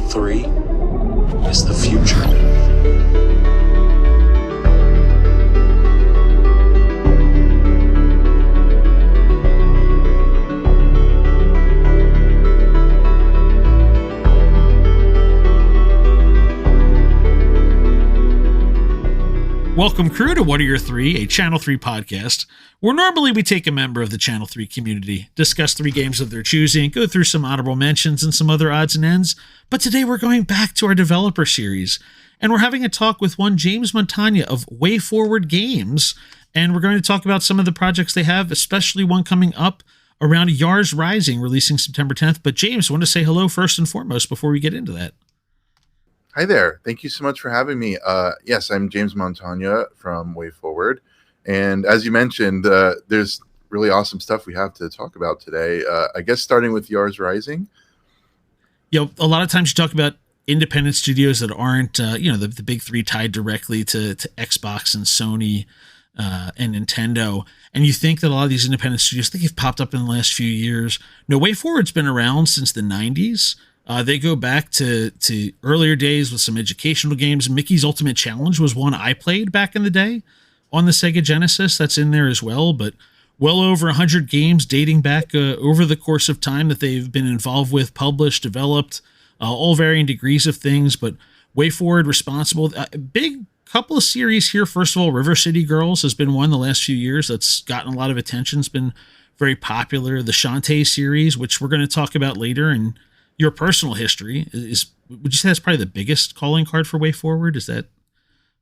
3 is the future. Welcome, crew, to What Are Your Three, a Channel 3 podcast, where normally we take a member of the Channel 3 community, discuss 3 games of their choosing, go through some honorable mentions and some other odds and ends, but today we're going back to our developer series, and we're having a talk with one James Montagna of WayForward Games, and we're going to talk about some of the projects they have, especially one coming up around Yars Rising, releasing September 10th. But James, I want to say hello first and foremost before we get into that. Hi there. Thank you so much for having me. Yes, I'm James Montagna from WayForward. And as you mentioned, there's really awesome stuff we have to talk about today. I guess starting with Yars Rising. You know, a lot of times you talk about independent studios that aren't, the big 3 tied directly to Xbox and Sony and Nintendo. And you think that a lot of these independent studios, I think have popped up in the last few years. No, WayForward's been around since the 90s. They go back to earlier days with some educational games. Mickey's Ultimate Challenge was one I played back in the day on the Sega Genesis. That's in there as well, but well over 100 games dating back over the course of time that they've been involved with, published, developed, all varying degrees of things, but WayForward responsible. Big couple of series here. First of all, River City Girls has been one the last few years that's gotten a lot of attention. It's been very popular. The Shantae series, which we're going to talk about later, and your personal history would you say that's probably the biggest calling card for WayForward? Is that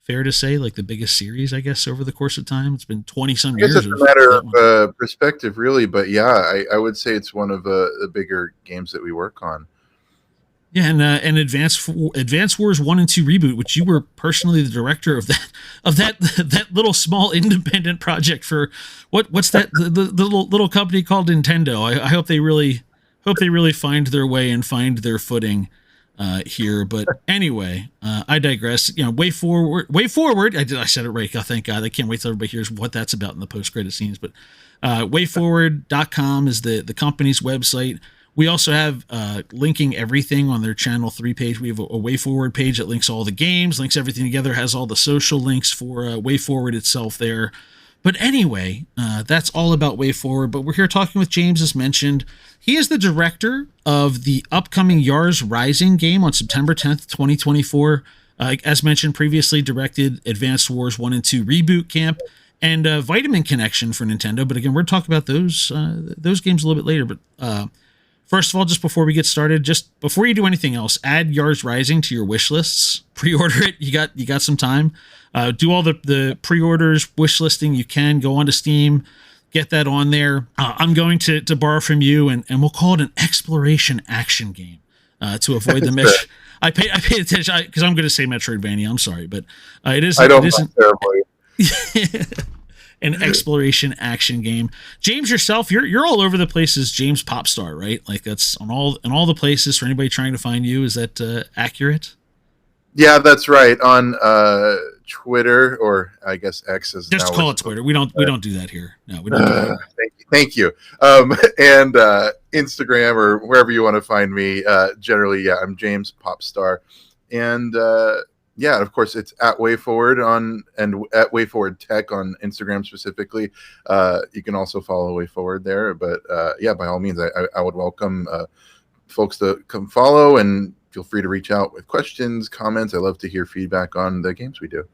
fair to say? Like the biggest series, I guess, over the course of time? It's been 20 some years. It's a matter of perspective, really. But yeah, I would say it's one of the bigger games that we work on. Yeah, and Advance Wars 1 and 2 reboot, which you were personally the director of that little small independent project for what's that the little company called Nintendo. I hope they really find their way and find their footing here. But anyway, I digress. You know, WayForward. I said it right. Thank God. I can't wait till everybody hears what that's about in the post-credit scenes. But WayForward.com is the company's website. We also have linking everything on their Channel 3 page. We have a WayForward page that links all the games, links everything together, has all the social links for WayForward itself there. But anyway, that's all about WayForward. But we're here talking with James, as mentioned. He is the director of the upcoming Yars Rising game on September 10th, 2024. As mentioned previously, directed Advanced Wars 1 and 2 Reboot Camp and Vitamin Connection for Nintendo. But again, we're talking about those games a little bit later. But first of all, just before we get started, just before you do anything else, add Yars Rising to your wish lists. Pre-order it. You got some time. Do all the pre-orders, wish listing you can. Go onto Steam, get that on there. I'm going to borrow from you, and we'll call it an exploration action game to avoid the mission. I paid attention because I'm going to say Metroidvania. I'm sorry, but it isn't. It isn't an exploration action game. James, yourself, you're all over the place as James Popstar, right? Like that's on all the places for anybody trying to find you. Is that accurate? Yeah, that's right. On Twitter, or I guess X is just now call it Twitter. We don't do that here. No, we don't do that. Thank you. And Instagram or wherever you want to find me. Generally, yeah, I'm James Popstar, and yeah, of course, it's at WayForward and at WayForward Tech on Instagram specifically. You can also follow WayForward there. But yeah, by all means, I would welcome folks to come follow, and feel free to reach out with questions, comments. I love to hear feedback on the games we do.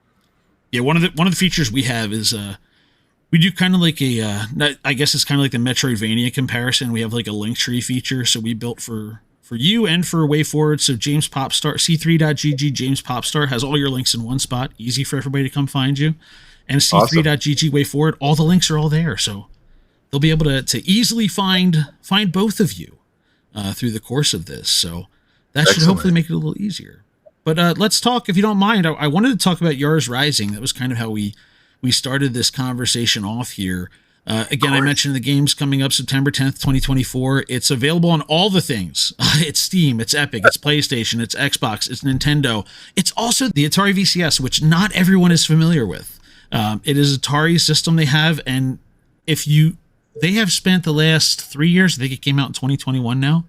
Yeah, one of the features we have is we do kind of like I guess it's kind of like the Metroidvania comparison. We have like a link tree feature, so we built for you and for WayForward. So James Popstar, c3.gg James Popstar has all your links in one spot, easy for everybody to come find you. And c3.gg WayForward, all the links are all there, so they'll be able to easily find both of you through the course of this. So that should hopefully make it a little easier. But let's talk, if you don't mind. I wanted to talk about Yars Rising. That was kind of how we started this conversation off here. Again, I mentioned the game's coming up September 10th, 2024. It's available on all the things. It's Steam, it's Epic, it's PlayStation, it's Xbox, it's Nintendo. It's also the Atari VCS, which not everyone is familiar with. It is Atari's system they have, and they have spent the last 3 years, I think it came out in 2021 now,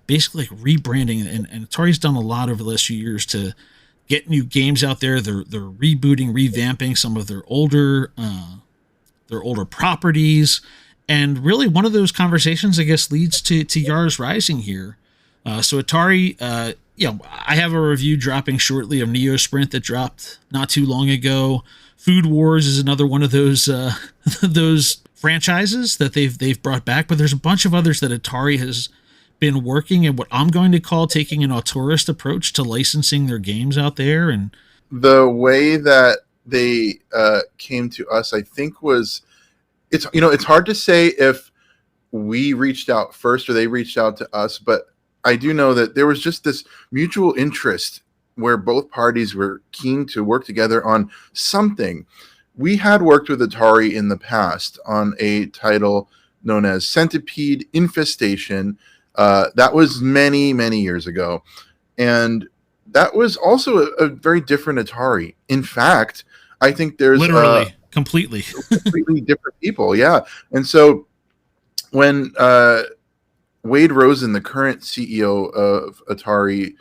basically like rebranding, and Atari's done a lot over the last few years to get new games out there. They're rebooting, revamping some of their older properties, and really one of those conversations, I guess, leads to Yars Rising here. So Atari, I have a review dropping shortly of Neo Sprint that dropped not too long ago. Food Wars is another one of those those franchises that they've brought back, but there's a bunch of others that Atari has been working in what I'm going to call taking an auteurist approach to licensing their games out there. And the way that they came to us, I think, was it's hard to say if we reached out first or they reached out to us, but I do know that there was just this mutual interest where both parties were keen to work together on something. We had worked with Atari in the past on a title known as Centipede Infestation. That was many, many years ago. And that was also a very different Atari. In fact, I think there's literally completely different people. Yeah. And so when Wade Rosen, the current CEO of Atari,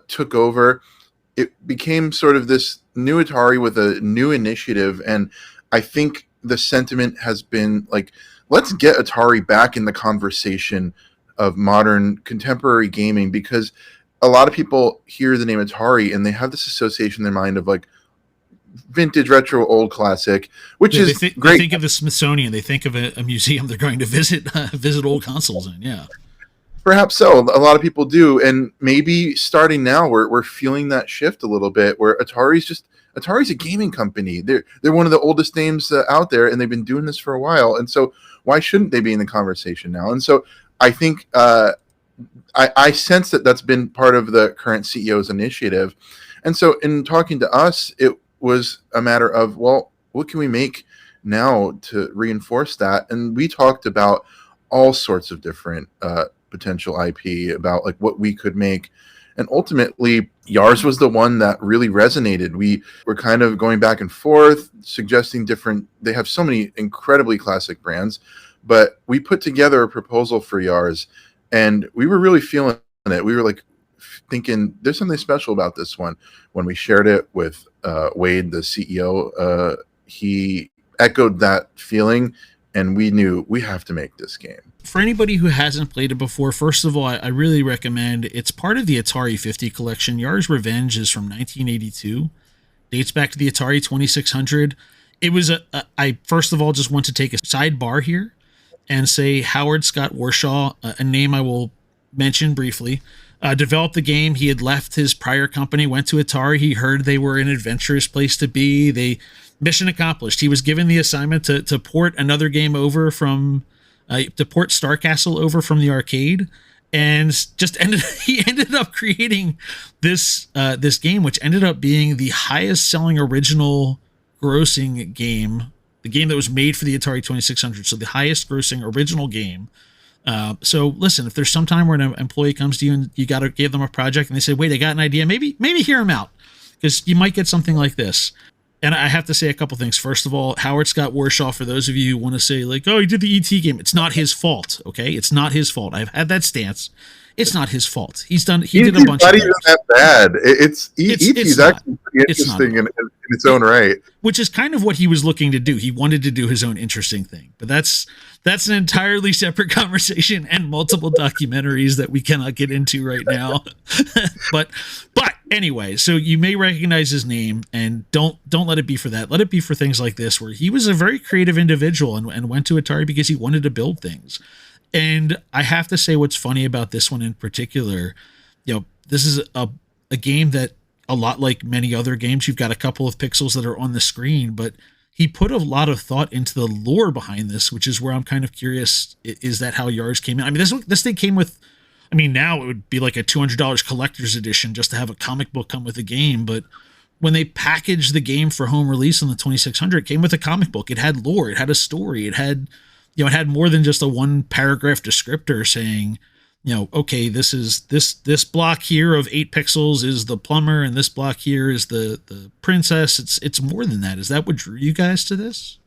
took over, it became sort of this new Atari with a new initiative. And I think the sentiment has been like, let's get Atari back in the conversation of modern contemporary gaming, because a lot of people hear the name Atari and they have this association in their mind of like vintage, retro, old classic, which is great. They think of the Smithsonian. They think of a museum they're going to visit old consoles in. Yeah, perhaps so. A lot of people do, and maybe starting now, we're feeling that shift a little bit. Where Atari's a gaming company. They're one of the oldest names out there, and they've been doing this for a while. And so, why shouldn't they be in the conversation now? And so, I think I sense that that's been part of the current CEO's initiative. And so, in talking to us, it was a matter of, well, what can we make now to reinforce that? And we talked about all sorts of different potential IP, about like what we could make. And ultimately, Yars was the one that really resonated. We were kind of going back and forth, suggesting they have so many incredibly classic brands, but we put together a proposal for Yars, and we were really feeling it. We were like thinking there's something special about this one. When we shared it with Wade, the CEO, he echoed that feeling, and we knew we have to make this game. For anybody who hasn't played it before, first of all, I really recommend. It's part of the Atari 50 collection. Yars Revenge is from 1982, dates back to the Atari 2600. It was I first of all just want to take a sidebar here and say Howard Scott Warshaw, a name I will mention briefly, developed the game. He had left his prior company, went to Atari. He heard they were an adventurous place to be. Mission accomplished. He was given the assignment to port another game over from to port Star Castle over from the arcade, and he ended up creating this game, which ended up being the highest selling original grossing game, the game that was made for the Atari 2600. So the highest grossing original game. So listen, if there's some time where an employee comes to you and you got to give them a project and they say, wait, I got an idea, maybe hear them out, because you might get something like this. And I have to say a couple things. First of all, Howard Scott Warshaw, for those of you who want to say like, oh, he did the E.T. game, it's not his fault. Okay, it's not his fault. I've had that stance. It's not his fault. He did a bunch of not even that bad. It's E.T.'s actually pretty interesting in its own right. Which is kind of what he was looking to do. He wanted to do his own interesting thing. But that's an entirely separate conversation and multiple documentaries that we cannot get into right now. but anyway, so you may recognize his name, and don't let it be for that. Let it be for things like this, where he was a very creative individual and went to Atari because he wanted to build things. And I have to say, what's funny about this one in particular, this is a game that, a lot like many other games, you've got a couple of pixels that are on the screen, but he put a lot of thought into the lore behind this, which is where I'm kind of curious, is that how Yars came in? I mean, this thing came with, now it would be like a $200 collector's edition just to have a comic book come with the game, but when they packaged the game for home release on the 2600, it came with a comic book. It had lore, it had a story, it had more than just a one paragraph descriptor saying, okay, this block here of 8 pixels is the plumber, and this block here is the princess. It's more than that. Is that what drew you guys to this?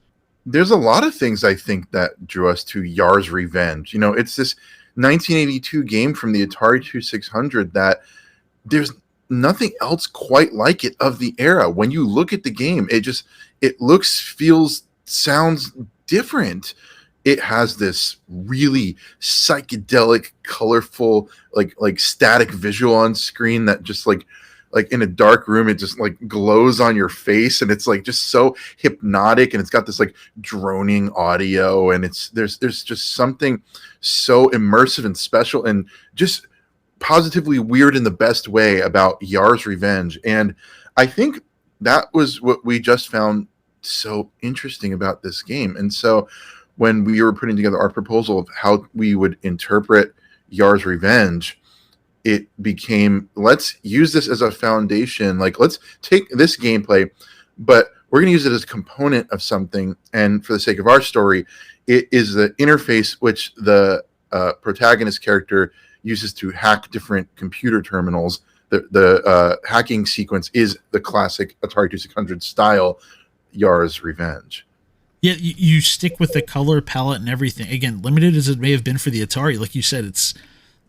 There's a lot of things I think that drew us to Yars Revenge. It's 1982 game from the Atari 2600 that there's nothing else quite like it of the era. When you look at the game, it looks, feels, sounds different. It has this really psychedelic, colorful, like static visual on screen that just like in a dark room, it just like glows on your face, and it's like just so hypnotic, and it's got this like droning audio, and there's just something so immersive and special and just positively weird in the best way about Yars Revenge. And I think that was what we just found so interesting about this game. And so when we were putting together our proposal of how we would interpret Yars Revenge, it became, let's use this as a foundation. Like, let's take this gameplay, but we're going to use it as a component of something. And for the sake of our story, it is the interface which the protagonist character uses to hack different computer terminals. The hacking sequence is the classic Atari 2600 style Yars Revenge. Yeah, you stick with the color palette and everything. Again, limited as it may have been for the Atari, like you said,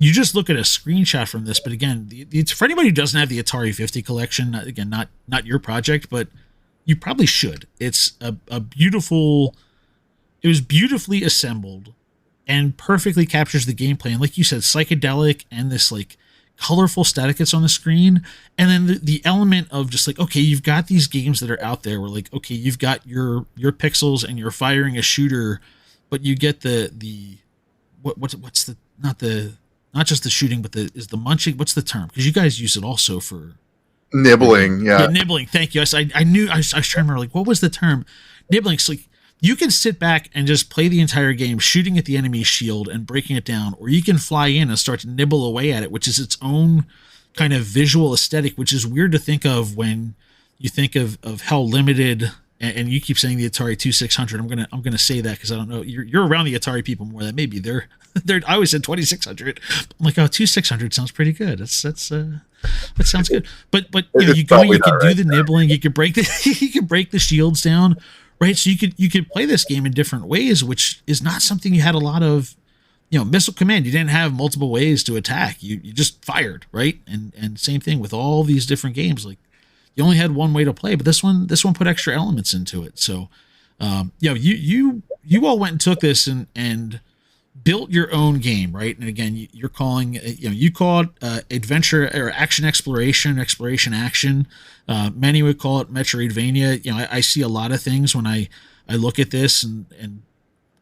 you just look at a screenshot from this. But again, it's for anybody who doesn't have the Atari 50 collection. Again, not your project, but you probably should. It's a beautiful. It was beautifully assembled and perfectly captures the gameplay. And like you said, psychedelic and this like colorful static that's on the screen. And then the element of just like, okay, you've got these games that are out there where like, okay, you've got your pixels and you're firing a shooter, but you get not just the shooting, but is the munching. What's the term? Because you guys use it also for nibbling. Yeah, nibbling. Thank you. I knew I was trying to remember like what was the term? Nibbling. So like, you can sit back and just play the entire game shooting at the enemy's shield and breaking it down, or you can fly in and start to nibble away at it, which is its own kind of visual aesthetic, which is weird to think of when you think of how limited. And you keep saying the Atari 2600. I'm gonna say that because I don't know. You're around the Atari people more than maybe they're. I always said 2600. I'm like, oh, 2600 sounds pretty good. That sounds good. But you go and you can do the nibbling. You can break the shields down. Right, so you could play this game in different ways, which is not something you had a lot of. Missile Command, you didn't have multiple ways to attack. You just fired, right? And same thing with all these different games. Like you only had one way to play, but this one put extra elements into it. So, you all went and took this and built your own game, right? And again, you're calling you call it adventure or action exploration action. Many would call it Metroidvania. I see a lot of things when I look at this and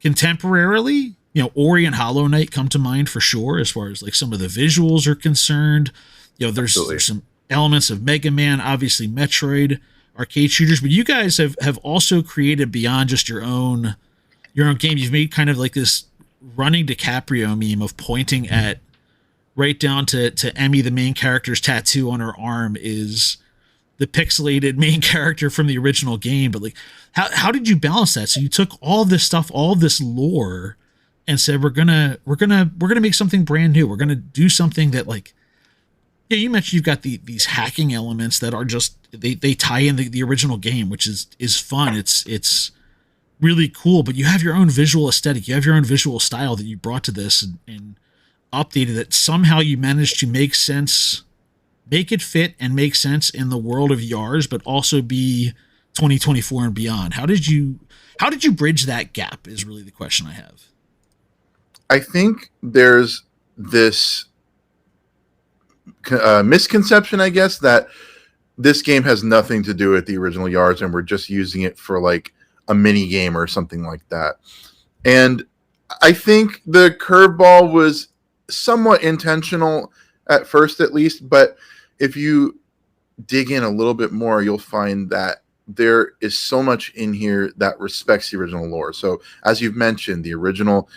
contemporarily, Ori and Hollow Knight come to mind for sure as far as like some of the visuals are concerned. There's some elements of Mega Man, obviously Metroid, arcade shooters, but you guys have also created beyond just your own game. You've made kind of like this running DiCaprio meme of pointing at right down to Emmy, the main character's tattoo on her arm is the pixelated main character from the original game. But like, how did you balance that? So you took all this stuff, all this lore, and said we're gonna make something brand new. We're gonna do something that like, yeah, you mentioned you've got these hacking elements that are just they tie in the original game, which is fun. It's really cool, but you have your own visual aesthetic. You have your own visual style that you brought to this and updated it. Somehow you managed to make it fit and make sense in the world of Yars, but also be 2024 and beyond. How did you bridge that gap is really the question I have. I think there's this misconception, I guess, that this game has nothing to do with the original Yars and we're just using it for like a mini game or something like that. And I think the curveball was somewhat intentional at first, at least, but if you dig in a little bit more, you'll find that there is so much in here that respects the original lore. So as you've mentioned, the original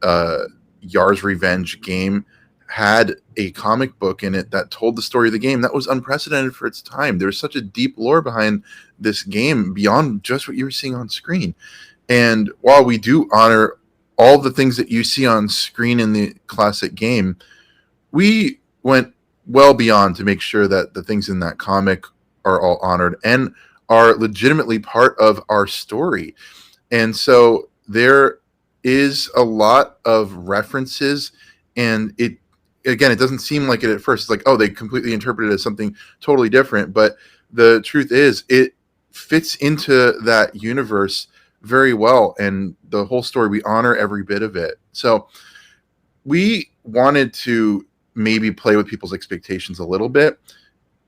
Yars Revenge game had a comic book in it that told the story of the game that was unprecedented for its time. There's such a deep lore behind this game beyond just what you were seeing on screen. And while we do honor all the things that you see on screen in the classic game, we went well beyond to make sure that the things in that comic are all honored and are legitimately part of our story. And so there is a lot of references and it doesn't seem like it at first. It's like, oh, they completely interpreted it as something totally different, but the truth is it fits into that universe very well, and the whole story, we honor every bit of it. So we wanted to maybe play with people's expectations a little bit,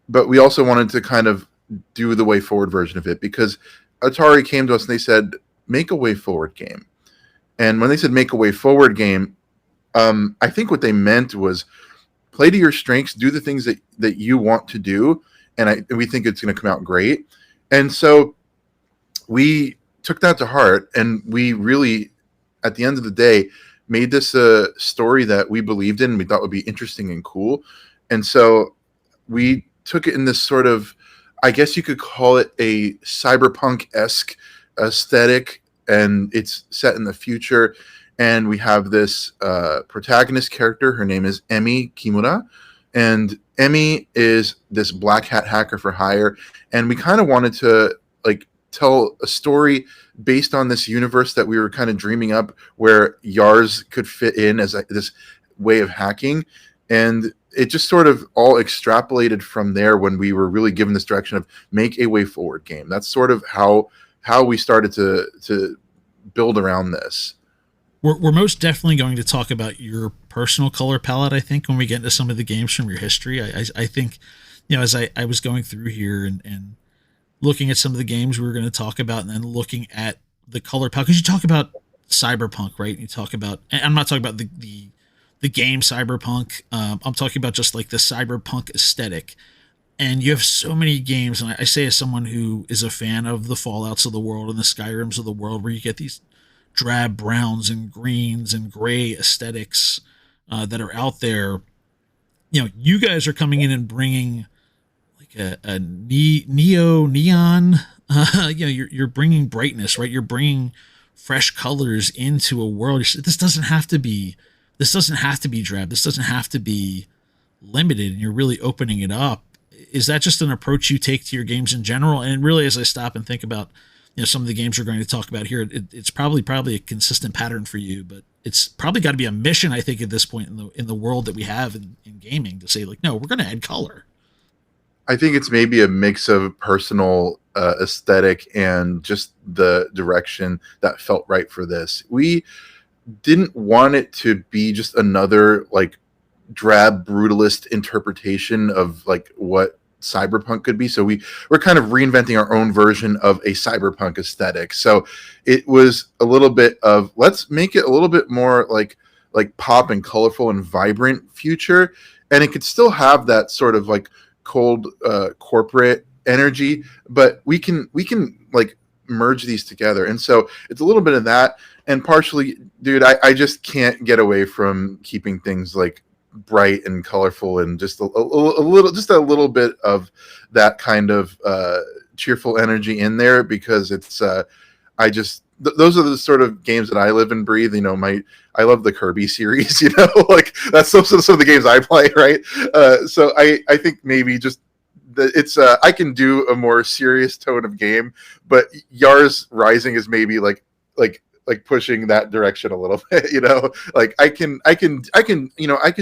but we also wanted to kind of do the WayForward version of it, because Atari came to us and they said, make a WayForward game. And when they said make a WayForward game, I think what they meant was play to your strengths, do the things that you want to do, and we think it's going to come out great. And so we took that to heart, and we really, at the end of the day, made this a story that we believed in, we thought would be interesting and cool. And so we took it in this sort of, I guess you could call it a cyberpunk-esque aesthetic, and it's set in the future. And we have this protagonist character. Her name is Emi Kimura. And Emi is this black hat hacker for hire. And we kind of wanted to tell a story based on this universe that we were kind of dreaming up, where Yars could fit in as this way of hacking. And it just sort of all extrapolated from there when we were really given this direction of make a WayForward game. That's sort of how we started to build around this. We're most definitely going to talk about your personal color palette, I think, when we get into some of the games from your history. I think, as I was going through here and looking at some of the games we were going to talk about, and then looking at the color palette, because you talk about cyberpunk, right? You talk about, and I'm not talking about the game cyberpunk. I'm talking about just like the cyberpunk aesthetic. And you have so many games, and I say as someone who is a fan of the Fallouts of the world and the Skyrims of the world, where you get these drab browns and greens and gray aesthetics that are out there. You guys are coming in and bringing like a neon. You're bringing brightness, right? You're bringing fresh colors into a world. This doesn't have to be drab. This doesn't have to be limited, and you're really opening it up. Is that just an approach you take to your games in general? And really, as I stop and think about some of the games we're going to talk about here, it's probably a consistent pattern for you, but it's probably got to be a mission, I think, at this point in the world that we have in gaming, to say no, we're going to add color. I think it's maybe a mix of personal aesthetic and just the direction that felt right for this. We didn't want it to be just another drab brutalist interpretation of what cyberpunk could be. So we're kind of reinventing our own version of a cyberpunk aesthetic. So it was a little bit of, let's make it a little bit more like pop and colorful and vibrant future, and it could still have that sort of cold corporate energy, but we can merge these together. And so it's a little bit of that, and partially, dude, I just can't get away from keeping things bright and colorful, and just a little bit of that kind of cheerful energy in there, because it's those are the sort of games that I live and breathe. I love the Kirby series, that's some of the games I play, right? So I think maybe just it's I can do a more serious tone of game, but Yars Rising is maybe like pushing that direction a little bit. I can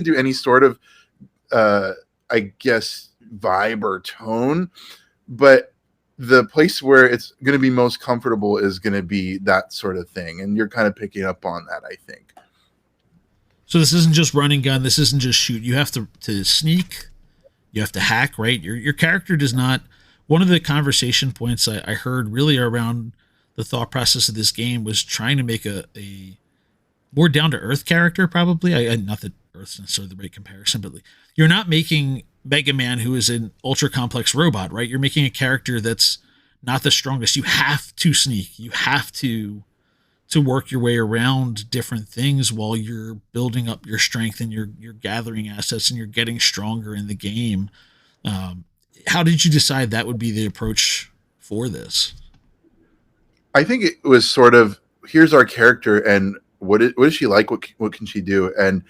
do any sort of I guess vibe or tone, but the place where it's going to be most comfortable is going to be that sort of thing, and you're kind of picking up on that, I think. So this isn't just run and gun. This isn't just shoot. You have to sneak. You have to hack, right? Your character does not. One of the conversation points I heard really around the thought process of this game was trying to make a more down to earth character. Probably, not that Earth's necessarily the right comparison, but you're not making Mega Man, who is an ultra complex robot, right? You're making a character that's not the strongest. You have to sneak. You have to work your way around different things while you're building up your strength, and you're gathering assets, and you're getting stronger in the game. How did you decide that would be the approach for this? I think it was sort of, here's our character, and what is she like? What can she do? And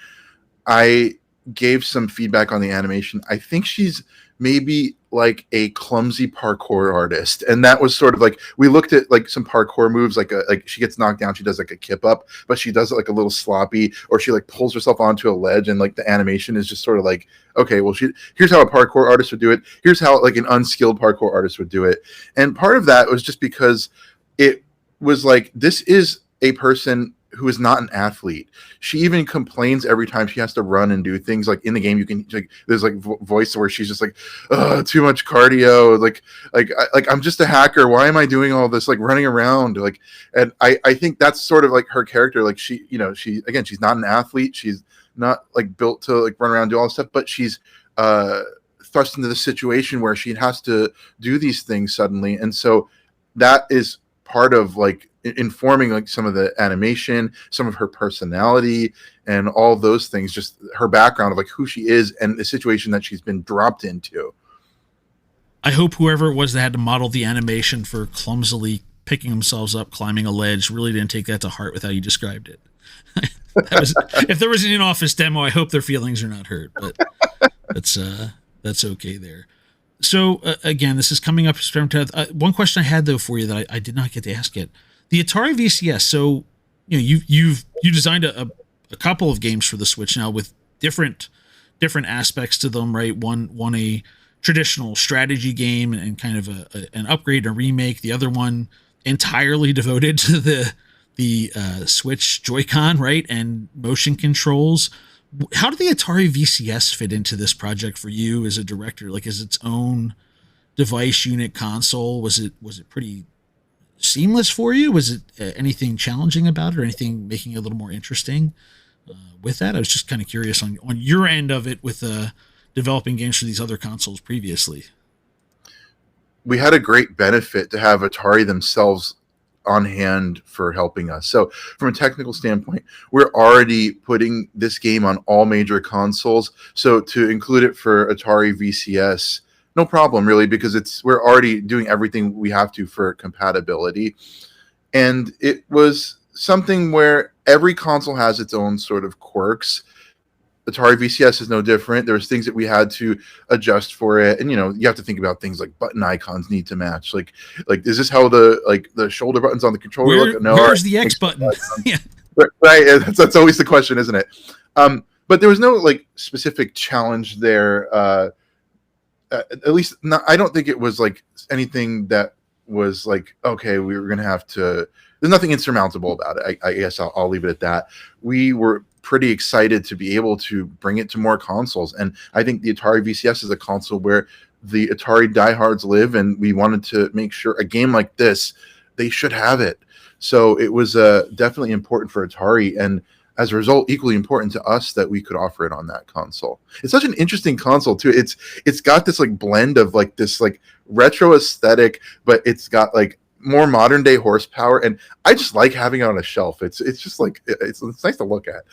I gave some feedback on the animation. I think she's maybe like a clumsy parkour artist, and that was sort of like, we looked at like some parkour moves, like she gets knocked down, she does like a kip up, but she does it like a little sloppy, or she like pulls herself onto a ledge, and like the animation is just sort of like, okay, well, here's how a parkour artist would do it, here's how like an unskilled parkour artist would do it. And part of that was just because it was like, this is a person who is not an athlete. She even complains every time she has to run and do things. Like in the game, you can like, there's like voice where she's just like, too much cardio. Like I'm just a hacker. Why am I doing all this? Like running around. Like, and I think that's sort of like her character. Like she's not an athlete. She's not like built to like run around and do all this stuff, but she's thrust into the situation where she has to do these things suddenly. And so that is part of like informing like some of the animation, some of her personality, and all those things, just her background of like who she is and the situation that she's been dropped into. I hope whoever it was that had to model the animation for clumsily picking themselves up, climbing a ledge, really didn't take that to heart with how you described it. If there was an in-office demo, I hope their feelings are not hurt, but that's okay there. So again, this is coming up September 10th. One question I had though for you that I did not get to ask yet: the Atari VCS. So you designed a couple of games for the Switch now with different aspects to them, right? One a traditional strategy game and kind of an upgrade, a remake. The other one entirely devoted to the Switch Joy-Con, right, and motion controls. How did the Atari VCS fit into this project for you as a director? Like, as its own device, unit, console, was it pretty seamless for you? Was it anything challenging about it, or anything making it a little more interesting with that? I was just kind of curious on your end of it with developing games for these other consoles previously. We had a great benefit to have Atari themselves on hand for helping us. So from a technical standpoint, we're already putting this game on all major consoles. So to include it for Atari VCS, no problem really, because we're already doing everything we have to for compatibility. And it was something where every console has its own sort of quirks. Atari VCS is no different. There was things that we had to adjust for it, and you have to think about things like button icons need to match. Like is this how the shoulder buttons on the controller look? No, where's the X button? Yeah, right. That's always the question, isn't it? But there was no like specific challenge there. At least not, I don't think it was like anything that was like, okay, we were gonna have to. There's nothing insurmountable about it. I guess I'll leave it at that. We were pretty excited to be able to bring it to more consoles, and I think the Atari VCS is a console where the Atari diehards live, and we wanted to make sure a game like this, they should have it. So it was definitely important for Atari, and as a result, equally important to us that we could offer it on that console. It's such an interesting console too. It's got this like blend of like this like retro aesthetic, but it's got like more modern day horsepower, and I just like having it on a shelf. It's just like it's nice to look at.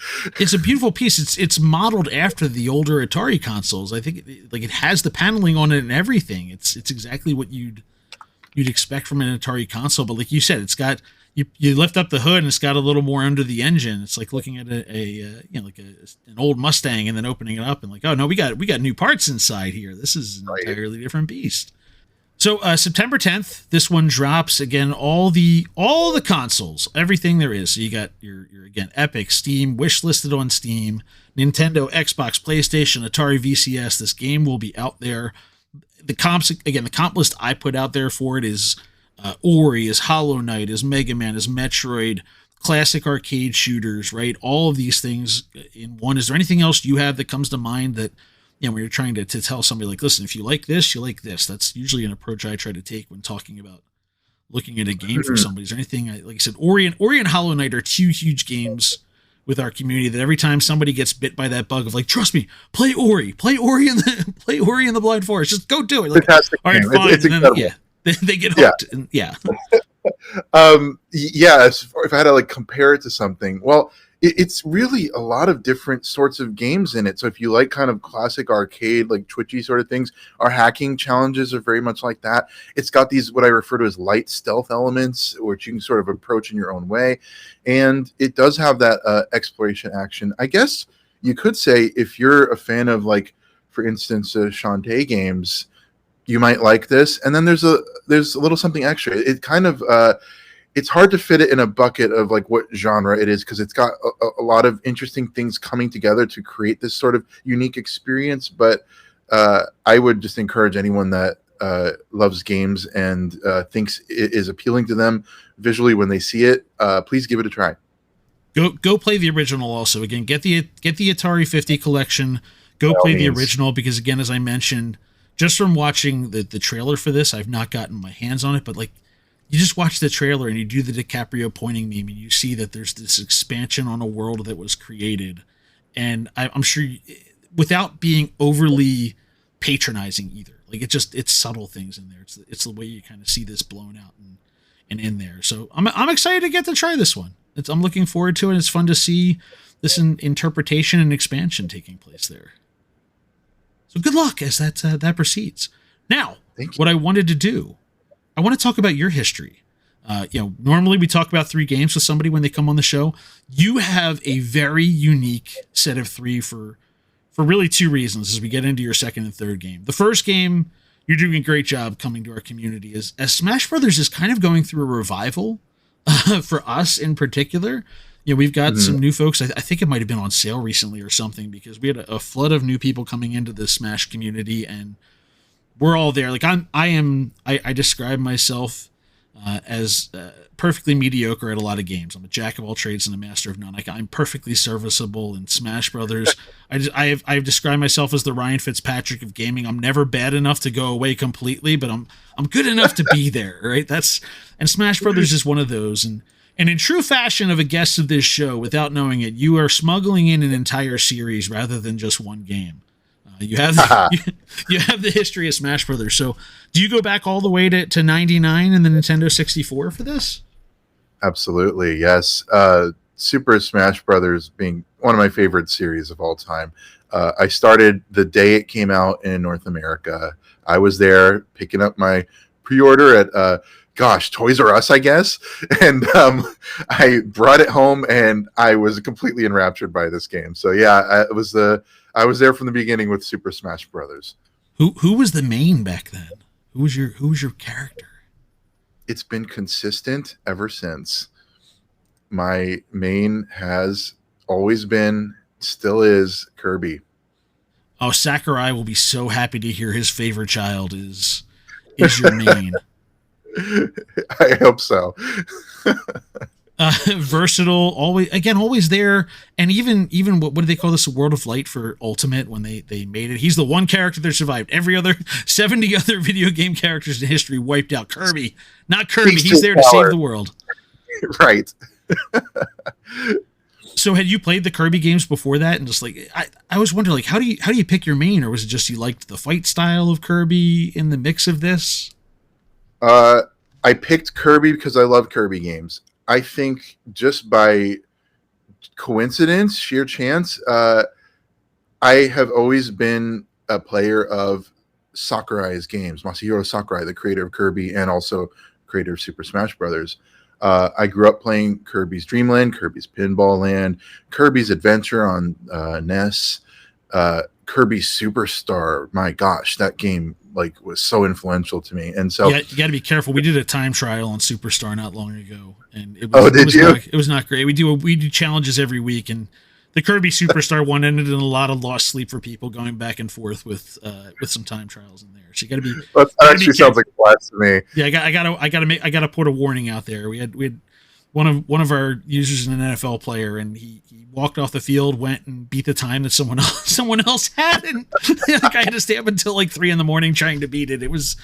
It's a beautiful piece. It's modeled after the older Atari consoles. I think it has the paneling on it and everything. It's exactly what you'd expect from an Atari console. But like you said, it's got you lift up the hood and it's got a little more under the engine. It's like looking at an old Mustang and then opening it up and like, oh no, we got new parts inside here. This is an entirely different beast. So September 10th, this one drops. Again, all the consoles, everything there is. So you got your again Epic, Steam, wish listed on Steam, Nintendo, Xbox, PlayStation, Atari VCS. This game will be out there. The comp list I put out there for it is Ori, is Hollow Knight, is Mega Man, is Metroid, classic arcade shooters, right? All of these things in one. Is there anything else you have that comes to mind that, when you're trying to tell somebody like, listen, if you like this, you like this? That's usually an approach I try to take when talking about looking at a game for somebody. Is there anything, like I said, Ori and Hollow Knight are two huge games with our community that every time somebody gets bit by that bug of like, trust me, play Ori in the Blind Forest, just go do it. Like, fantastic. All right, fine. It's and then, they get hooked. Yeah. And, yeah. If I had to like compare it to something, well, it's really a lot of different sorts of games in it. So if you like kind of classic arcade, like twitchy sort of things, our hacking challenges are very much like that. It's got these, what I refer to as light stealth elements, which you can sort of approach in your own way. And it does have that exploration action. I guess you could say if you're a fan of, like, for instance, Shantae games, you might like this, and then there's a little something extra. It kind of it's hard to fit it in a bucket of like what genre it is, because it's got a lot of interesting things coming together to create this sort of unique experience. But I would just encourage anyone that loves games and thinks it is appealing to them visually when they see it, please give it a try. Go play the original. Also, again, get the Atari 50 collection. Go play the original, because again, as I mentioned, just from watching the trailer for this, I've not gotten my hands on it, but like, you just watch the trailer and you do the DiCaprio pointing meme, and you see that there's this expansion on a world that was created, and I'm sure without being overly patronizing either. Like, it's subtle things in there. It's the way you kind of see this blown out and in there. So I'm excited to get to try this one. I'm looking forward to it. It's fun to see this interpretation and expansion taking place there. So good luck as that proceeds. Now, what I wanted to do, I want to talk about your history. Normally we talk about 3 games with somebody when they come on the show. You have a very unique set of 3 for really 2 reasons as we get into your second and third game. The first game, you're doing a great job coming to our community as Smash Brothers is kind of going through a revival for us in particular. We've got some new folks. I think it might have been on sale recently or something, because we had a flood of new people coming into the Smash community, and we're all there. Like I describe myself as perfectly mediocre at a lot of games. I'm a jack of all trades and a master of none. Like, I'm perfectly serviceable in Smash Brothers. I've described myself as the Ryan Fitzpatrick of gaming. I'm never bad enough to go away completely, but I'm good enough to be there, right? And Smash Brothers is one of those. And in true fashion of a guest of this show, without knowing it, you are smuggling in an entire series rather than just one game. You have you have the history of Smash Brothers. So do you go back all the way to 99 and the Nintendo 64 for this? Absolutely, yes. Super Smash Brothers being one of my favorite series of all time. I started the day it came out in North America. I was there picking up my pre-order at Toys R Us, I guess. And I brought it home, and I was completely enraptured by this game. So yeah, I was there from the beginning with Super Smash Brothers. Who was the main back then? Who was your character? It's been consistent ever since. My main has always been, still is, Kirby. Oh, Sakurai will be so happy to hear his favorite child is your main. I hope so. Versatile, always there, and even what do they call this? World of Light for Ultimate, when they made it. He's the one character that survived. Every other 70 other video game characters in history wiped out. Kirby, not Kirby. He's there to save the world. Right. So had you played the Kirby games before that? And just like I was wondering, like, how do you pick your main, or was it just you liked the fight style of Kirby in the mix of this? I picked Kirby because I love Kirby games. I think just by coincidence, sheer chance, I have always been a player of Sakurai's games. Masahiro Sakurai, the creator of Kirby and also creator of Super Smash Brothers. I grew up playing Kirby's Dream Land, Kirby's Pinball Land, Kirby's Adventure on NES, Kirby Superstar. My gosh, that game was so influential to me. And so you got to be careful. We did a time trial on Superstar not long ago, and it was not great. We do challenges every week, and the Kirby Superstar one ended in a lot of lost sleep for people going back and forth with some time trials in there. So you got to be. That actually sounds like a blast to me. Yeah, I got to put a warning out there. We had one of our users, an NFL player, and he walked off the field, went and beat the time that someone else had, and I had to stay up until 3 a.m. trying to beat it. It was.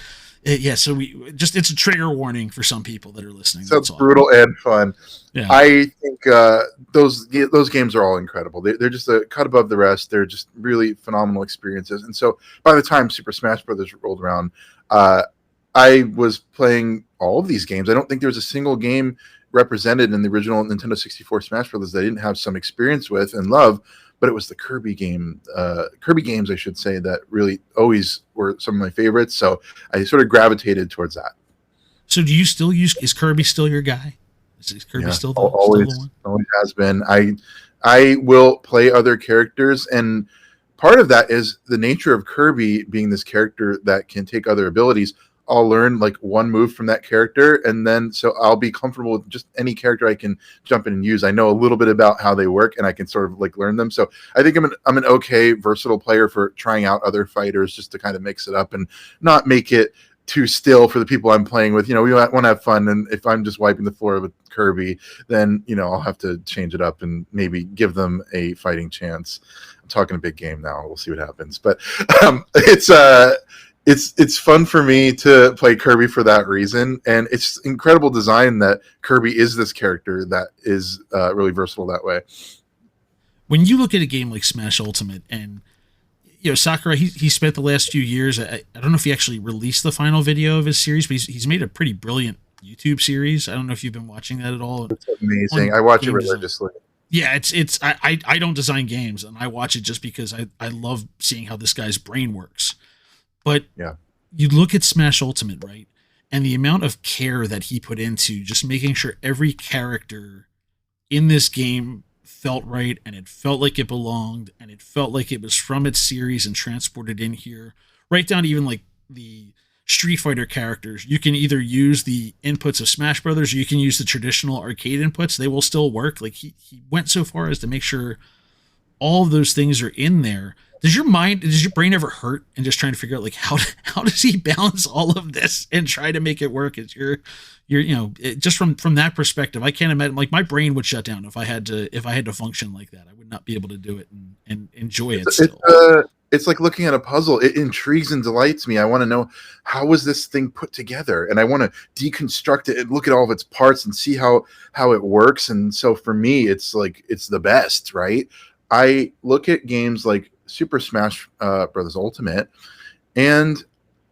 So it's a trigger warning for some people that are listening. Sounds brutal and fun. Yeah. I think those games are all incredible. They're just a cut above the rest. They're just really phenomenal experiences. And so by the time Super Smash Brothers rolled around, I was playing all of these games. I don't think there was a single game represented in the original Nintendo 64 Smash Brothers that I didn't have some experience with and love. But it was the Kirby games, I should say, that really always were some of my favorites. So I sort of gravitated towards that. So do you still is Kirby still your guy? Is Kirby still the always one? Always has been. I will play other characters, and part of that is the nature of Kirby being this character that can take other abilities. I'll learn like one move from that character, and then so I'll be comfortable with just any character I can jump in and use. I know a little bit about how they work, and I can sort of like learn them. So I think I'm an okay versatile player for trying out other fighters just to kind of mix it up and not make it too still for the people I'm playing with. You know, we want to have fun, and if I'm just wiping the floor with Kirby, then you know I'll have to change it up and maybe give them a fighting chance. I'm talking a big game now. We'll see what happens, but it's fun for me to play Kirby for that reason, and it's incredible design that Kirby is this character that is really versatile that way. When you look at a game like Smash Ultimate, and you know Sakurai, he spent the last few years. I don't know if he actually released the final video of his series, but he's made a pretty brilliant YouTube series. I don't know if you've been watching that at all. It's amazing. I watch it religiously. Yeah, I don't design games, and I watch it just because I love seeing how this guy's brain works. But yeah, you look at Smash Ultimate, right? And the amount of care that he put into just making sure every character in this game felt right, and it felt like it belonged, and it felt like it was from its series and transported in here, right down to even like the Street Fighter characters. You can either use the inputs of Smash Brothers, or you can use the traditional arcade inputs. They will still work. Like he went so far as to make sure all of those things are in there. Does your brain ever hurt and just trying to figure out like how does he balance all of this and try to make it work? As you're you know, just from that perspective, I can't imagine, like my brain would shut down if I had to function like that. I would not be able to do it and enjoy it still. It's like looking at a puzzle. It intrigues and delights me. I want to know, how was this thing put together, and I want to deconstruct it and look at all of its parts and see how it works. And so for me, it's like it's the best, right? I look at games like Super Smash Brothers Ultimate, and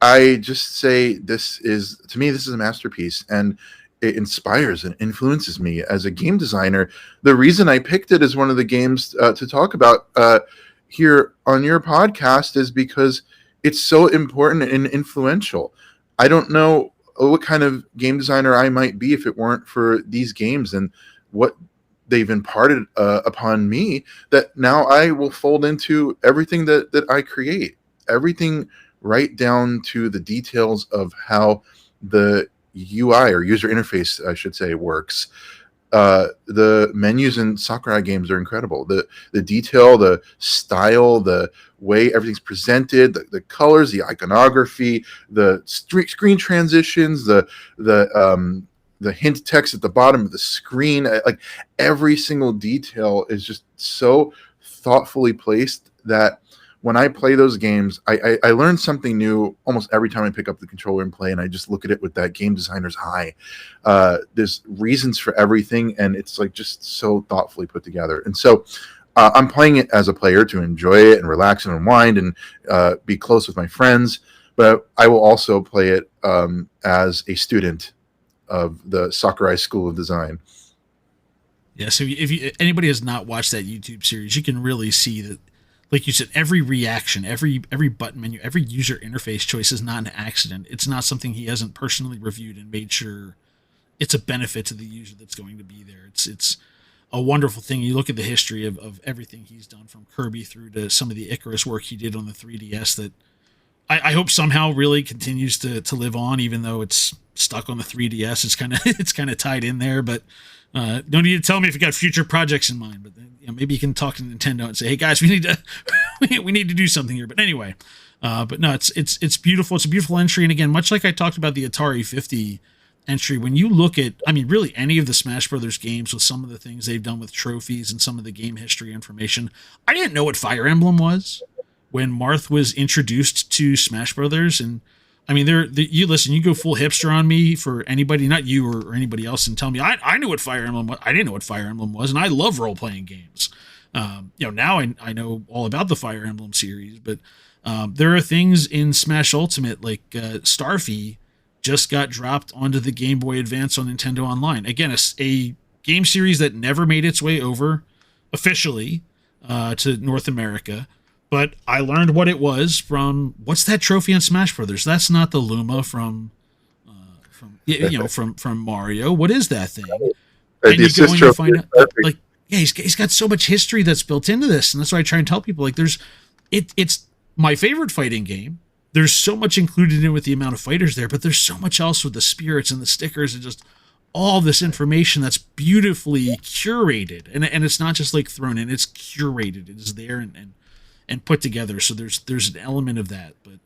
I just say this is a masterpiece, and it inspires and influences me as a game designer. The reason I picked it as one of the games to talk about here on your podcast is because it's so important and influential. I don't know what kind of game designer I might be if it weren't for these games and what they've imparted upon me, that now I will fold into everything that I create, everything right down to the details of how the UI, or user interface, I should say, works. The menus in Sakurai games are incredible. The detail, the style, the way everything's presented, the colors, the iconography, the screen transitions, the hint text at the bottom of the screen, like every single detail is just so thoughtfully placed that when I play those games, I learn something new almost every time I pick up the controller and play, and I just look at it with that game designer's eye. There's reasons for everything, and it's like just so thoughtfully put together. And so I'm playing it as a player to enjoy it and relax and unwind and be close with my friends, but I will also play it as a student of the Sakurai School of Design. Yeah, so if anybody has not watched that YouTube series, you can really see that, like you said, every reaction, every button menu, every user interface choice is not an accident. It's not something he hasn't personally reviewed and made sure it's a benefit to the user that's going to be there. It's a wonderful thing. You look at the history of everything he's done, from Kirby through to some of the Icarus work he did on the 3DS that I hope somehow really continues to live on, even though it's stuck on the 3DS. It's kind of tied in there, but no need to tell me if you got future projects in mind. But you know, maybe you can talk to Nintendo and say, "Hey guys, we need to do something here." But anyway, but no, it's beautiful. It's a beautiful entry, and again, much like I talked about the Atari 50 entry, when you look at, I mean, really any of the Smash Brothers games with some of the things they've done with trophies and some of the game history information, I didn't know what Fire Emblem was when Marth was introduced to Smash Brothers. And I mean, you go full hipster on me for anybody, not you or anybody else, and tell me I knew what Fire Emblem was. I didn't know what Fire Emblem was, and I love role playing games. Now I know all about the Fire Emblem series, but there are things in Smash Ultimate like Starfy just got dropped onto the Game Boy Advance on Nintendo Online. Again, a game series that never made its way over officially to North America. But I learned what it was from, what's that trophy on Smash Brothers? That's not the Luma from Mario. What is that thing? And you go and you find out, like, yeah, he's got so much history that's built into this, and that's why I try and tell people, like, there's it's my favorite fighting game. There's so much included in with the amount of fighters there, but there's so much else with the spirits and the stickers and just all this information that's beautifully curated. And it's not just like thrown in, it's curated. It is there and put together. So there's an element of that, but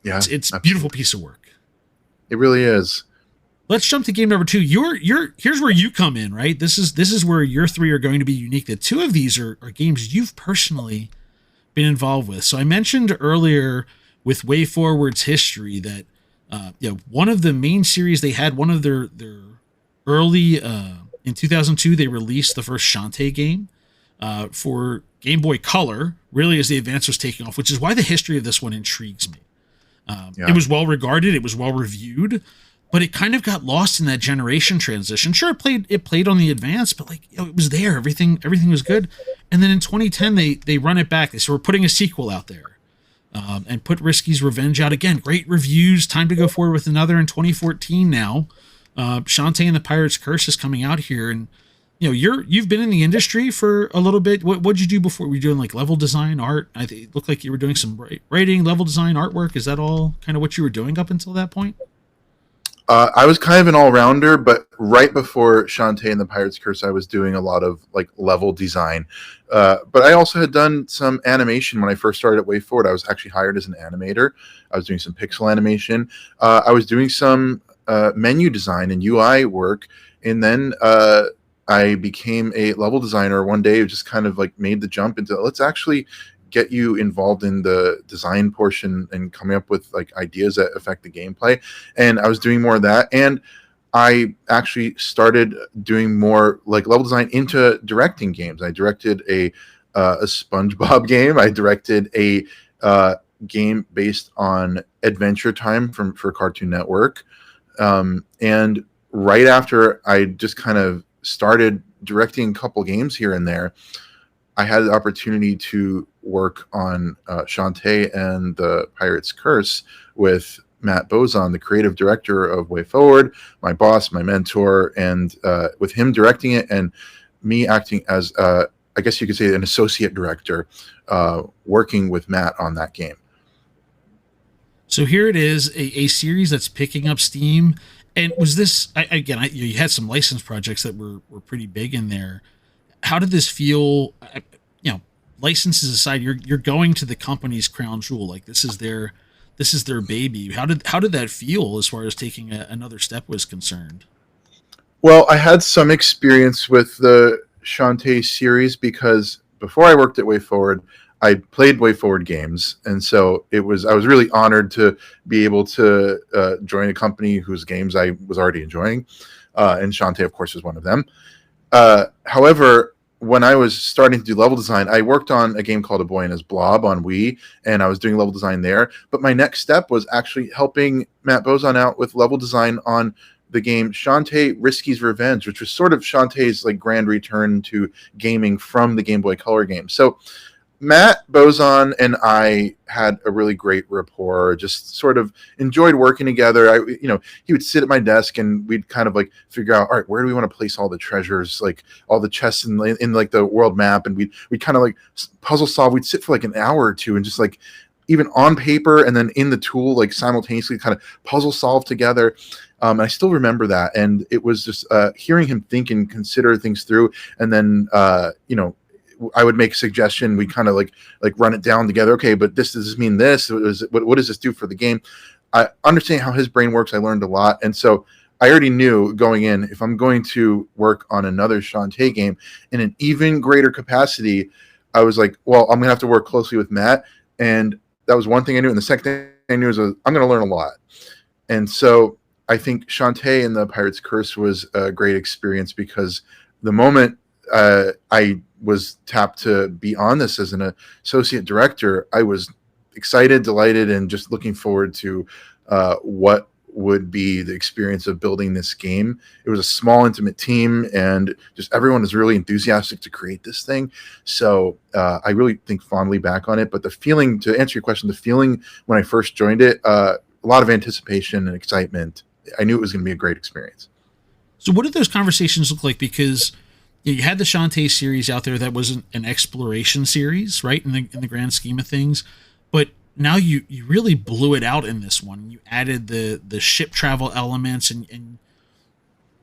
Yeah, it's a beautiful piece of work. it really is. Let's jump to game number 2. Here's where you come in, right? This is where your 3 are going to be unique. The 2 of these are games you've personally been involved with. So I mentioned earlier with WayForward's history that one of the main series they had, one of their early in 2002 they released the first Shantae game for Game Boy Color, really as the advance was taking off, which is why the history of this one intrigues me. It was well regarded, it was well reviewed, but it kind of got lost in that generation transition. Sure, it played on the advance, but it was there. Everything was good. And then in 2010, they run it back. They said, we're putting a sequel out there, and put Risky's Revenge out again. Great reviews. Time to go forward with another in 2014 now. Shantae and the Pirate's Curse is coming out here, and you've been in the industry for a little bit. What'd you do before? Were you doing like level design, art? It looked like you were doing some writing, level design, artwork. Is that all kind of what you were doing up until that point? I was kind of an all-rounder, but right before Shantae and the Pirate's Curse, I was doing a lot of like level design. But I also had done some animation when I first started at WayForward. I was actually hired as an animator. I was doing some pixel animation. I was doing some menu design and UI work, and then I became a level designer one day. Just kind of like made the jump into let's actually get you involved in the design portion and coming up with like ideas that affect the gameplay. And I was doing more of that. And I actually started doing more like level design into directing games. I directed a SpongeBob game. I directed a game based on Adventure Time for Cartoon Network. And right after I just kind of started directing a couple games here and there, I had the opportunity to work on Shantae and the Pirate's Curse with Matt Bozon, the creative director of WayForward, my boss, my mentor, and with him directing it and me acting as, I guess you could say, an associate director, working with Matt on that game. So here it is, a series that's picking up steam. And was this, you had some license projects that were pretty big in there. How did this feel? Licenses aside, you're going to the company's crown jewel. Like this is their baby. How did that feel as far as taking another step was concerned? Well, I had some experience with the Shantae series because before I worked at WayForward, I played WayForward games, and so I was really honored to be able to join a company whose games I was already enjoying, and Shantae, of course, was one of them. However, when I was starting to do level design, I worked on a game called A Boy and His Blob on Wii, and I was doing level design there. But my next step was actually helping Matt Bozon out with level design on the game Shantae Risky's Revenge, which was sort of Shantae's like grand return to gaming from the Game Boy Color game. So Matt Bozon and I had a really great rapport, just sort of enjoyed working together. He would sit at my desk and we'd kind of like figure out, all right, where do we want to place all the treasures, like all the chests in like the world map. And we'd kind of like puzzle solve. We'd sit for like an hour or two and just like even on paper and then in the tool, like simultaneously kind of puzzle solve together. I still remember that. And it was just hearing him think and consider things through. And then, I would make a suggestion. We kind of like run it down together. Okay, but does this mean this? What does this do for the game? I understand how his brain works. I learned a lot. And so I already knew going in, if I'm going to work on another Shantae game in an even greater capacity, I was like, well, I'm going to have to work closely with Matt. And that was one thing I knew. And the second thing I knew was I'm going to learn a lot. And so I think Shantae and the Pirate's Curse was a great experience because the moment I was tapped to be on this as an associate director, I was excited, delighted, and just looking forward to what would be the experience of building this game. It was a small, intimate team, and just everyone was really enthusiastic to create this thing. So I really think fondly back on it. But the feeling, to answer your question, the feeling when I first joined it, a lot of anticipation and excitement. I knew it was going to be a great experience. So what did those conversations look like? Because You had the Shantae series out there that was an exploration series, right? In the grand scheme of things, but now you really blew it out in this one. You added the ship travel elements and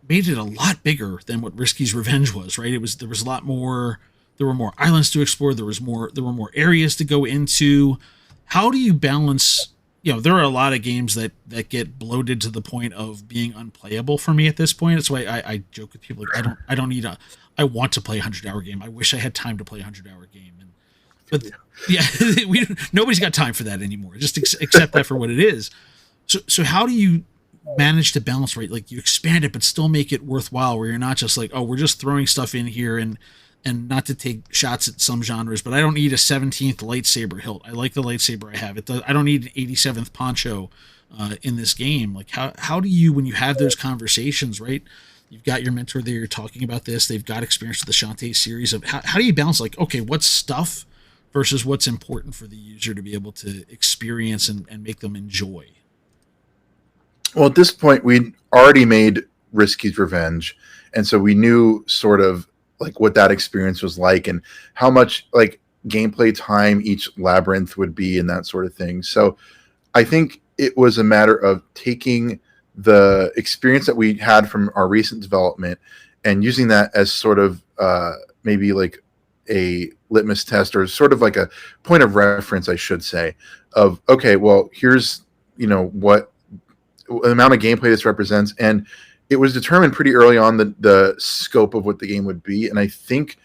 made it a lot bigger than what Risky's Revenge was, right? There was a lot more. There were more islands to explore. There were more areas to go into. How do you balance? There are a lot of games that get bloated to the point of being unplayable for me at this point. That's why I joke with people like I don't need a. I want to play a 100-hour game. I wish I had time to play a 100-hour game. But yeah, nobody's got time for that anymore. Just accept that for what it is. So how do you manage to balance, right? Like you expand it, but still make it worthwhile, where you're not just like, oh, we're just throwing stuff in here and not to take shots at some genres, but I don't need a 17th lightsaber hilt. I like the lightsaber I have. I don't need an 87th poncho in this game. Like how do you, when you have those conversations, right? You've got your mentor there, you're talking about this. They've got experience with the Shantae series of how do you balance like, okay, what's stuff versus what's important for the user to be able to experience and make them enjoy? Well, at this point, we'd already made Risky's Revenge, and so we knew sort of like what that experience was like and how much like gameplay time each labyrinth would be and that sort of thing. So I think it was a matter of taking the experience that we had from our recent development and using that as sort of maybe like a litmus test or sort of like a point of reference, I should say, of, okay, well, here's, what the amount of gameplay this represents. And it was determined pretty early on the scope of what the game would be. And I think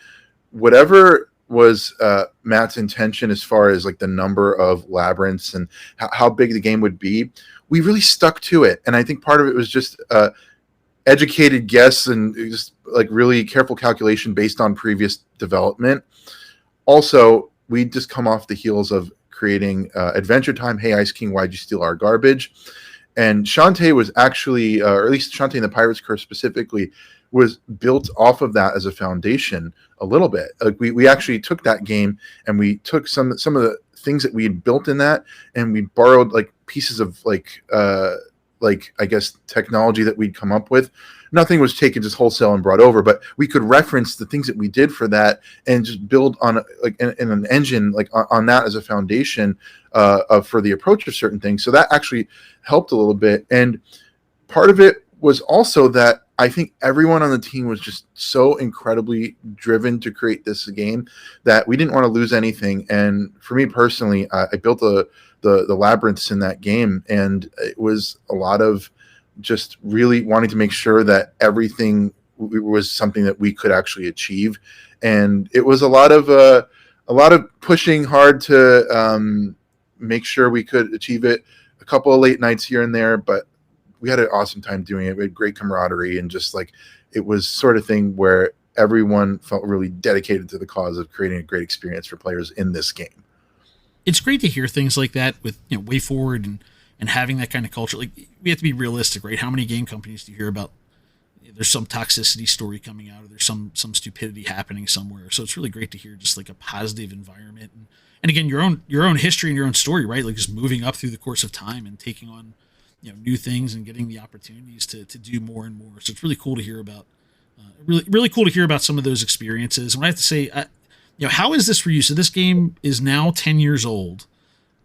whatever was Matt's intention as far as like the number of labyrinths and how big the game would be, we really stuck to it. And I think part of it was just educated guess and just like really careful calculation based on previous development. Also, we just come off the heels of creating Adventure Time, Hey Ice King, Why'd You Steal Our Garbage? And Shantae was actually, or at least Shantae and the Pirate's Curse specifically, was built off of that as a foundation a little bit. Like we actually took that game and we took some of the things that we had built in that, and we borrowed like pieces of like I guess technology that we'd come up with. Nothing was taken just wholesale and brought over, but we could reference the things that we did for that and just build on like in an engine like on that as a foundation for the approach of certain things. So that actually helped a little bit. And part of it was also that I think everyone on the team was just so incredibly driven to create this game that we didn't want to lose anything. And for me personally, I built the labyrinths in that game, and it was a lot of just really wanting to make sure that everything was something that we could actually achieve. And it was a lot of pushing hard to make sure we could achieve it. A couple of late nights here and there, but we had an awesome time doing it. We had great camaraderie, and just like it was sort of thing where everyone felt really dedicated to the cause of creating a great experience for players in this game. It's great to hear things like that with WayForward and having that kind of culture. Like, we have to be realistic, right? How many game companies do you hear about? There's some toxicity story coming out, or there's some stupidity happening somewhere. So it's really great to hear just like a positive environment, and again, your own history and your own story, right? Like just moving up through the course of time and taking on new things and getting the opportunities to do more and more. So it's really cool to hear about. Really cool to hear about some of those experiences. And I have to say, how is this for you? So this game is now 10 years old.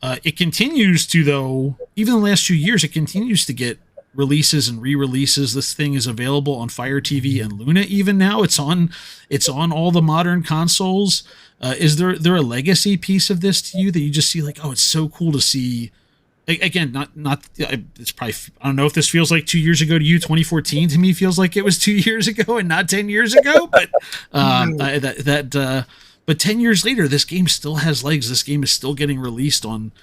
It continues to, though, even in the last 2 years, it continues to get releases and re-releases. This thing is available on Fire TV and Luna even now. It's on all the modern consoles. Is there a legacy piece of this to you that you just see like, oh, it's so cool to see? Again, not it's probably, I don't know if this feels like 2 years ago to you. 2014 to me feels like it was 2 years ago and not 10 years ago. But but 10 years later, this game still has legs. This game is still getting released on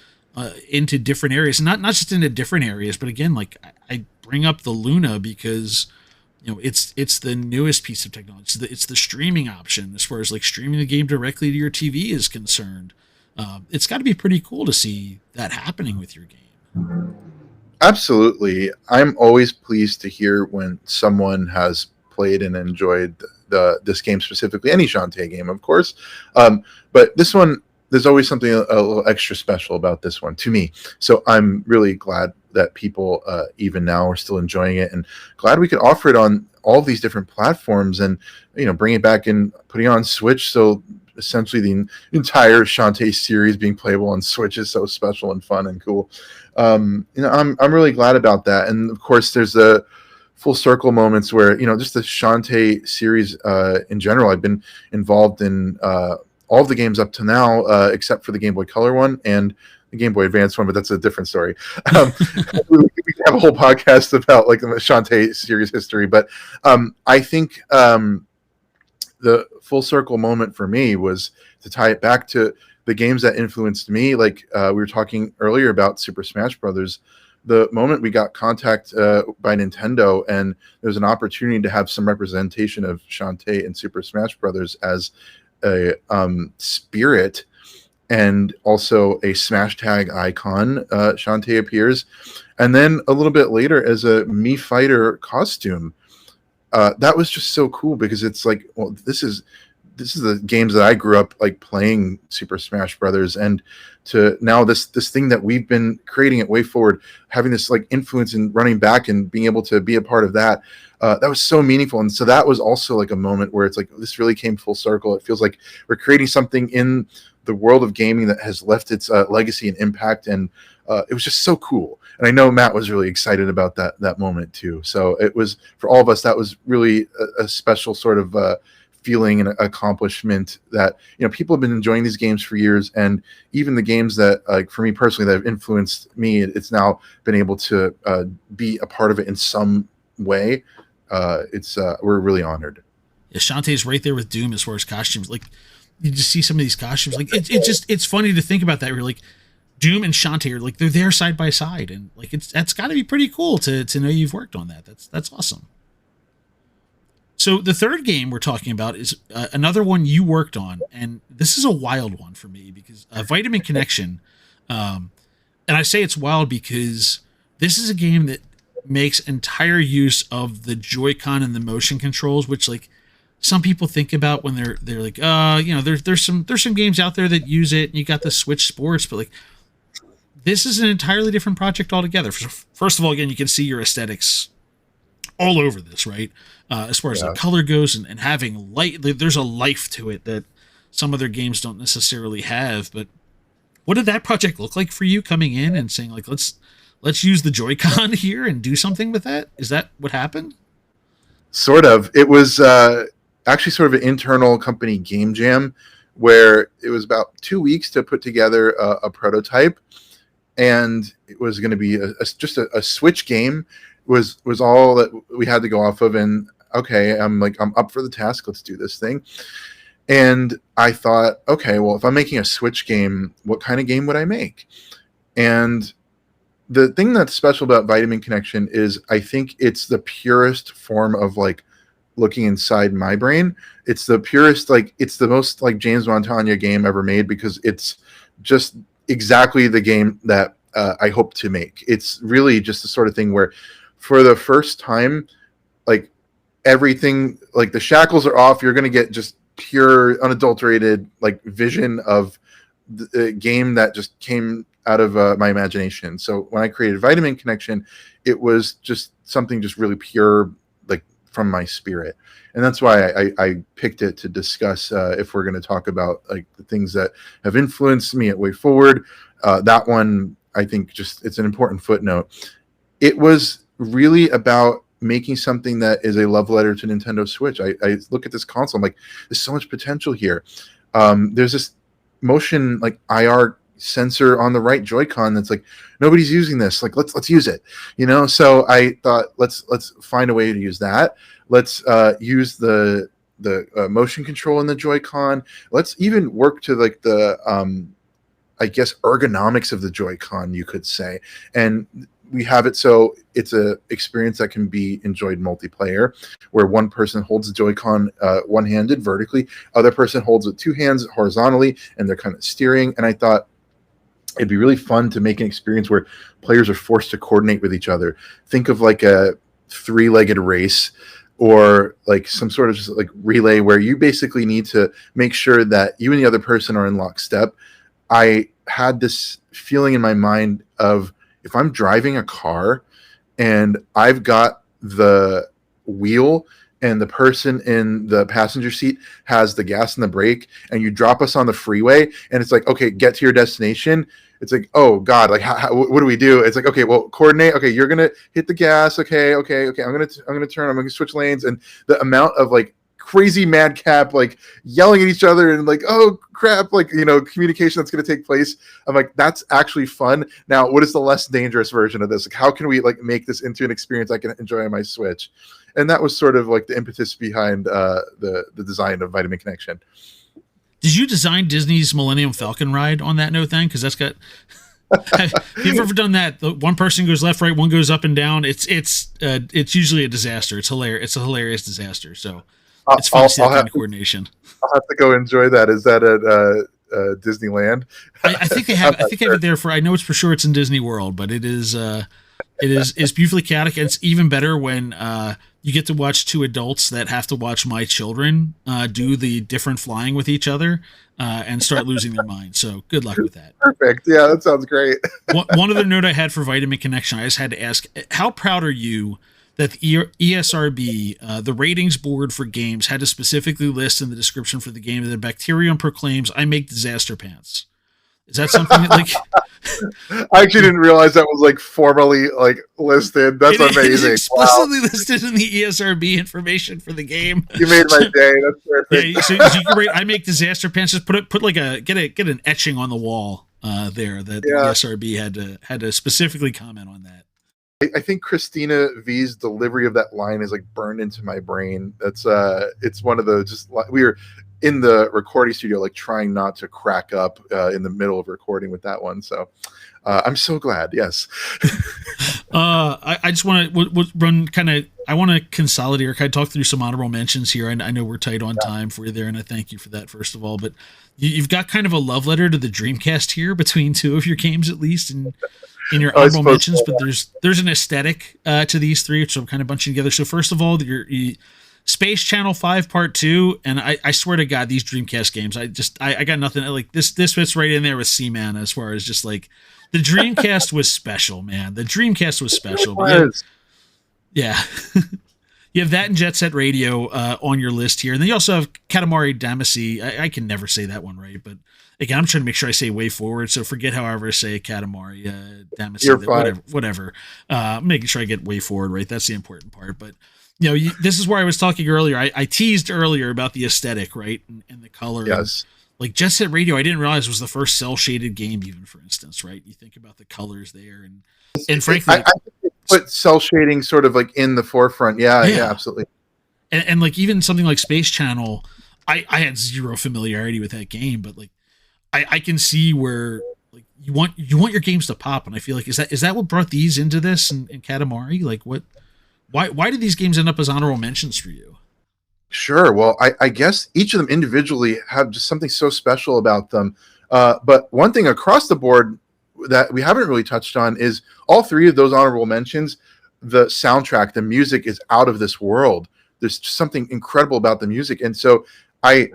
into different areas, not just into different areas, but again, like I bring up the Luna because it's the newest piece of technology. It's the streaming option as far as like streaming the game directly to your TV is concerned. It's got to be pretty cool to see that happening with your game. Absolutely. I'm always pleased to hear when someone has played and enjoyed this game specifically, any Shantae game, of course. But this one, there's always something a little extra special about this one to me. So I'm really glad that people even now are still enjoying it, and glad we could offer it on all these different platforms, and bring it back and putting it on Switch. So essentially the entire Shantae series being playable on Switch is so special and fun and cool. I'm really glad about that. And of course there's the full circle moments where just the Shantae series in general. I've been involved in all of the games up to now, except for the Game Boy Color one and the Game Boy Advance one, but that's a different story. We have a whole podcast about like the Shantae series history, but I think the full circle moment for me was to tie it back to the games that influenced me. Like we were talking earlier about Super Smash Brothers. The moment we got contact by Nintendo and there's an opportunity to have some representation of Shantae in Super Smash Brothers as a spirit and also a Smash Tag icon, Shantae appears. And then a little bit later as a Mii Fighter costume. That was just so cool because it's like, well, this is the games that I grew up like playing Super Smash Brothers, and to now this thing that we've been creating at WayForward, having this like influence and running back and being able to be a part of that, that was so meaningful. And so that was also like a moment where it's like this really came full circle. It feels like we're creating something in the world of gaming that has left its legacy and impact, and it was just so cool. And I know Matt was really excited about that moment too. So it was, for all of us, that was really a special sort of feeling and accomplishment that people have been enjoying these games for years, and even the games that like for me personally that have influenced me, it's now been able to be a part of it in some way. We're really honored. Yeah, Shantae's right there with Doom as far as costumes. Like you just see some of these costumes, like it's funny to think about that. You're like, Doom and Shantae are like, they're there side by side, and like that's got to be pretty cool to know you've worked on that. That's awesome. So the third game we're talking about is another one you worked on, and this is a wild one for me because Vitamin Connection. And I say it's wild because this is a game that makes entire use of the Joy-Con and the motion controls, which like some people think about when they're like, there's some games out there that use it, and you got the Switch Sports, but like this is an entirely different project altogether. First of all, again, you can see your aesthetics all over this, right? As far as the color goes and having light, there's a life to it that some other games don't necessarily have. But what did that project look like for you coming in and saying like, let's use the Joy-Con here and do something with that? Is that what happened? Sort of. It was actually sort of an internal company game jam where it was about 2 weeks to put together a prototype, and it was going to be just a Switch game was all that we had to go off of. And okay, I'm up for the task. Let's do this thing. And I thought, okay, well, if I'm making a Switch game, what kind of game would I make? And the thing that's special about Vitamin Connection is I think it's the purest form of like looking inside my brain. It's the purest, like it's the most like James Montagna game ever made because it's just exactly the game that I hope to make. It's really just the sort of thing where for the first time, like everything, like the shackles are off. You're going to get just pure, unadulterated, like vision of the game that just came out of my imagination. So when I created Vitamin Connection, it was just something just really pure, like from my spirit. And that's why I picked it to discuss if we're going to talk about like the things that have influenced me at WayForward. That one, I think just it's an important footnote. It was really about making something that is a love letter to Nintendo Switch. I look at this console, I'm like, there's so much potential here. There's this motion like IR sensor on the right Joy-Con that's like nobody's using this. Like let's use it, So I thought let's find a way to use that. Let's use the motion control in the Joy-Con. Let's even work to like the I guess ergonomics of the Joy-Con, you could say, and we have it so it's a experience that can be enjoyed multiplayer, where one person holds the Joy-Con one-handed vertically, other person holds it two hands horizontally, and they're kind of steering. And I thought it'd be really fun to make an experience where players are forced to coordinate with each other. Think of like a three-legged race or like some sort of just like relay where you basically need to make sure that you and the other person are in lockstep. I had this feeling in my mind of if I'm driving a car and I've got the wheel and the person in the passenger seat has the gas and the brake, and you drop us on the freeway, and it's like, okay, get to your destination. It's like, oh God, like what do we do? It's like, okay, well, coordinate. Okay, you're gonna hit the gas. Okay. I'm gonna turn. I'm gonna switch lanes, and the amount of like crazy madcap like yelling at each other and like, oh crap, like, you know, communication that's going to take place. I'm like, that's actually fun. Now, what is the less dangerous version of this? Like, how can we like make this into an experience I can enjoy on my Switch? And that was sort of like the impetus behind the design of Vitamin Connection. Did you design Disney's Millennium Falcon ride on that note then? Because that's got. Have you ever done that? One person goes left, right, one goes up and down. It's usually a disaster. It's hilarious. It's a hilarious disaster. So it's fun to see that kind of coordination. I'll have to go enjoy that. Is that at Disneyland? I think they have. I think they have it there for. I know it's for sure. It's in Disney World, but it is. It's beautifully chaotic, and it's even better when you get to watch two adults that have to watch my children do the different flying with each other and start losing their minds. So good luck with that. Perfect. Yeah, that sounds great. One other note I had for Vitamin Connection, I just had to ask, how proud are you that the ESRB, the ratings board for games, had to specifically list in the description for the game that Bacterium proclaims, "I make disaster pants." Is that something that like... I actually didn't realize that was like formally like listed. That's amazing. It's explicitly listed in the ESRB information for the game. You made my day. That's perfect. Yeah, so you can rate, "I make disaster pants." Just put like get an etching on the wall there that the ESRB had to specifically comment on that. I think Christina V's delivery of that line is like burned into my brain. That's it's one of the just we were in the recording studio like trying not to crack up in the middle of recording with that one. So I'm so glad. Yes. I just want to run kind of. I want to consolidate or kind of talk through some honorable mentions here. I know we're tight on time for you there, and I thank you for that first of all. But you've got kind of a love letter to the Dreamcast here between two of your games, at least in your honorable mentions. But there's an aesthetic to these three, which I'm kind of bunching together. So first of all, your Space Channel 5 Part 2, and I swear to God, these Dreamcast games, I got nothing. Like this fits right in there with Seaman as far as just like the Dreamcast was special, man. The Dreamcast was special. Yeah. You have that and Jet Set Radio on your list here. And then you also have Katamari Damacy. I can never say that one right, but again, I'm trying to make sure I say WayForward, so forget however I say Katamari Damacy. Whatever. Making sure I get WayForward right. That's the important part. But you know, this is where I was talking earlier. I teased earlier about the aesthetic, right, and the color. Yes. Like Jet Set Radio, I didn't realize was the first cell shaded game, even for instance, right? You think about the colors there, and frankly, I put cell shading sort of like in the forefront. Yeah, absolutely. And like even something like Space Channel, I had zero familiarity with that game, but like I can see where like you want your games to pop, and I feel like is that what brought these into this and Katamari? Like what? Why did these games end up as honorable mentions for you? Sure. Well, I guess each of them individually have just something so special about them. But one thing across the board that we haven't really touched on is all three of those honorable mentions. The soundtrack, the music is out of this world. There's just something incredible about the music. And so I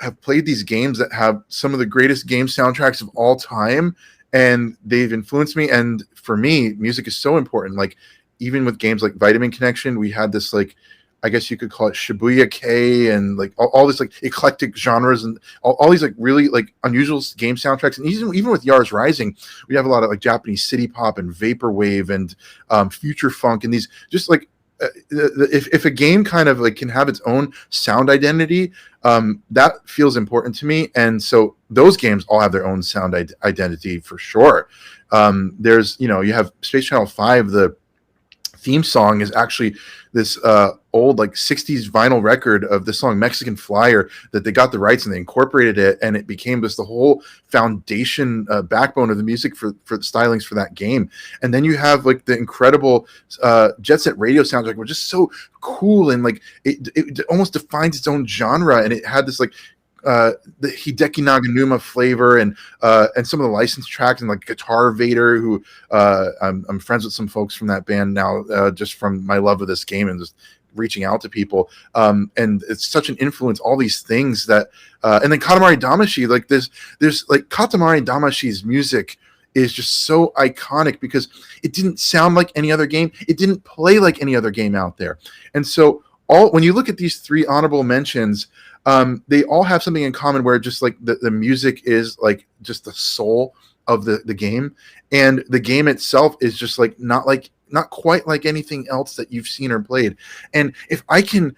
have played these games that have some of the greatest game soundtracks of all time, and they've influenced me. And for me, music is so important. Like, even with games like Vitamin Connection, we had this, like, I guess you could call it Shibuya K, and like all this like eclectic genres and all these like really like unusual game soundtracks. And even with Yars Rising, we have a lot of like Japanese city pop and vaporwave and future funk, and these just like if a game kind of like can have its own sound identity, that feels important to me. And so those games all have their own sound identity for sure. There's, you know, you have Space Channel 5, the theme song is actually this old like 60s vinyl record of the song Mexican Flyer that they got the rights and they incorporated it, and it became just the whole foundation backbone of the music for the stylings for that game. And then you have like the incredible Jet Set Radio soundtrack, which is so cool, and like it almost defines its own genre, and it had this like the Hideki Naganuma flavor and some of the licensed tracks, and like Guitar Vader, who I'm friends with some folks from that band now, just from my love of this game and just reaching out to people. And it's such an influence, all these things that and then Katamari Damacy, like there's like Katamari Damashi's music is just so iconic because it didn't sound like any other game. It didn't play like any other game out there. And so when you look at these 3 honorable mentions, they all have something in common where just like the music is like just the soul of the game, and the game itself is just not quite like anything else that you've seen or played. And if I can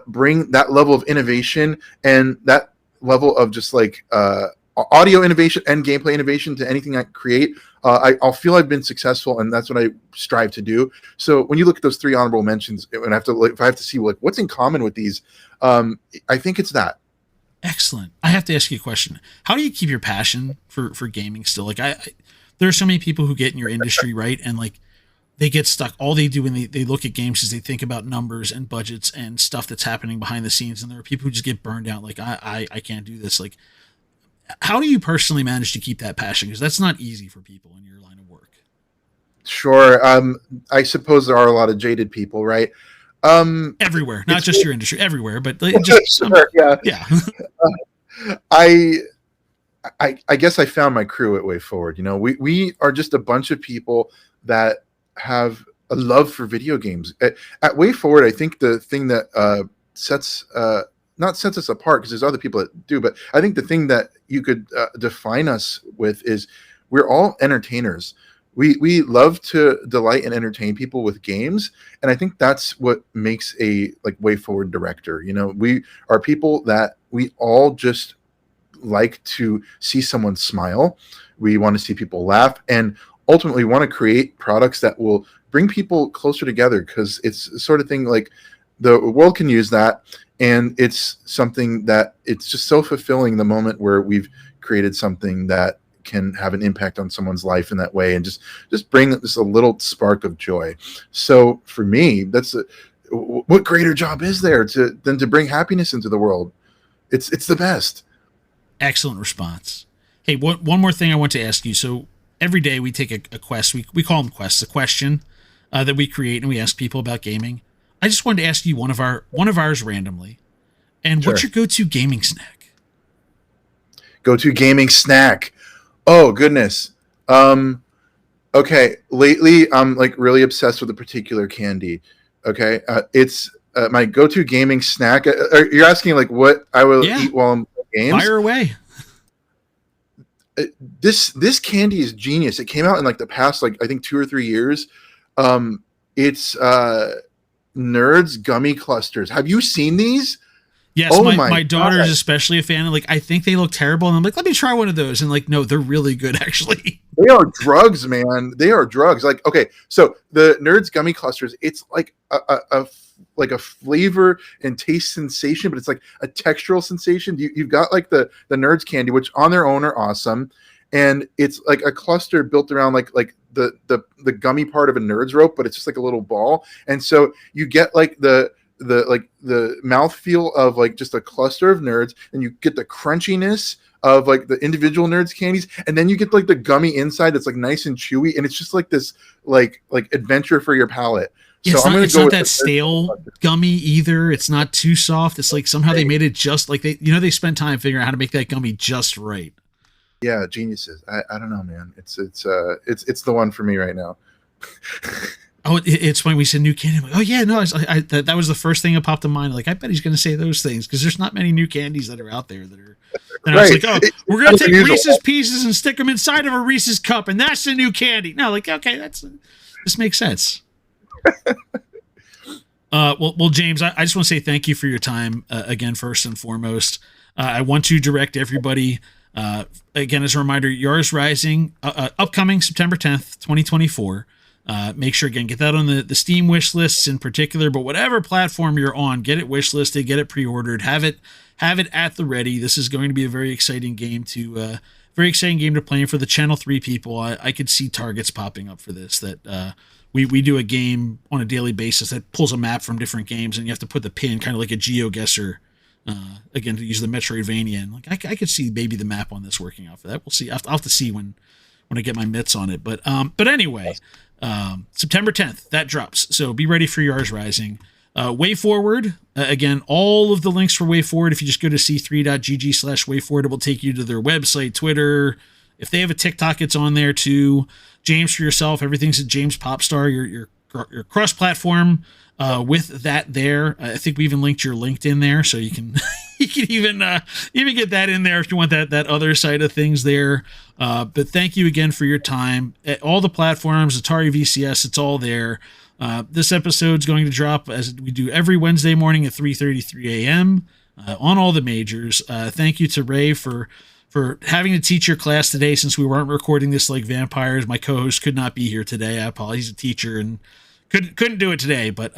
bring that level of innovation and that level of just like audio innovation and gameplay innovation to anything I create, I'll feel I've been successful, and that's what I strive to do. So when you look at those 3 honorable mentions, and if I have to see like what's in common with these, I think it's that. Excellent. I have to ask you a question. How do you keep your passion for gaming still? Like there are so many people who get in your industry, right? And like they get stuck. All they do when they look at games is they think about numbers and budgets and stuff that's happening behind the scenes. And there are people who just get burned out. Like I can't do this. Like, how do you personally manage to keep that passion? Because that's not easy for people in your line of work. Sure. I suppose there are a lot of jaded people, right? Everywhere, not just your industry, everywhere, but just sure, yeah. I guess I found my crew at WayForward. You know, we are just a bunch of people that have a love for video games. At WayForward, I think the thing that not sets us apart, because there's other people that do, but I think the thing that you could define us with is we're all entertainers. We love to delight and entertain people with games, and I think that's what makes a WayForward director. You know, we are people that we all just like to see someone smile. We want to see people laugh, and ultimately want to create products that will bring people closer together, because it's the sort of thing like the world can use that, and it's something that it's just so fulfilling the moment where we've created something that can have an impact on someone's life in that way, and just bring this a little spark of joy. So for me, that's what greater job is there than to bring happiness into the world? It's the best. Excellent response. Hey, one more thing I want to ask you. So every day we take a quest. We call them quests, a question that we create, and we ask people about gaming. I just wanted to ask you one of ours randomly. And Sure. What's your go-to gaming snack? Go-to gaming snack. Oh goodness. Okay. Lately, I'm really obsessed with a particular candy. Okay. It's my go-to gaming snack. You're asking what I will eat while I'm playing games? Fire away. This candy is genius. It came out in the past I think 2 or 3 years. It's Nerds gummy clusters. Have you seen these? Yes, my daughter is especially a fan. And I think they look terrible, and I'm like, let me try one of those. And no, they're really good actually. They are drugs, man. They are drugs. Okay, so the Nerds gummy clusters, it's like a flavor and taste sensation, but it's like a textural sensation. You've got the Nerds candy, which on their own are awesome, and it's like a cluster built around the gummy part of a Nerds rope, but it's just a little ball, and so you get the mouthfeel of just a cluster of Nerds, and you get the crunchiness of the individual Nerds candies, and then you get the gummy inside that's nice and chewy, and it's just this adventure for your palate. Yeah, so it's not that stale gummy either. It's not too soft. It's somehow they made it just they spent time figuring out how to make that gummy just right. Yeah, geniuses. I don't know, man. It's the one for me right now. Oh, it's when we said new candy. I'm like, oh yeah, no, that was the first thing that popped in mind. I bet he's going to say those things, because there's not many new candies that are out there that are. And I was like, we're going to take Reese's Pieces and stick them inside of a Reese's cup, and that's the new candy. No, okay, this makes sense. Well, James, I just want to say thank you for your time again. First and foremost, I want to direct everybody again as a reminder: Yars Rising, upcoming September 10th, 2024. Make sure, again, get that on the Steam wish lists in particular, but whatever platform you're on, get it wish listed, get it pre-ordered, have it at the ready. This is going to be a very exciting game to play. And for the Channel 3 people, I could see targets popping up for this, that we do a game on a daily basis that pulls a map from different games, and you have to put the pin kind of like a GeoGuessr, again, to use the Metroidvania. And I could see maybe the map on this working out for that. We'll see. I'll have to see when I get my mitts on it. But anyway, September 10th, that drops. So be ready for Yars Rising. WayForward, again, all of the links for WayForward, if you just go to c3.gg/WayForward, it will take you to their website, Twitter, If they have a TikTok, it's on there too. James, for yourself, everything's at James Popstar. Your cross-platform with that there. I think we even linked your LinkedIn there, so you can you can even get that in there if you want that other side of things there. But thank you again for your time. At all the platforms, Atari VCS, it's all there. This episode's going to drop as we do every Wednesday morning at 3:33 a.m. On all the majors. Thank you to Ray for having to teach your class today, since we weren't recording this like vampires. My co-host could not be here today. I apologize. He's a teacher and couldn't do it today, but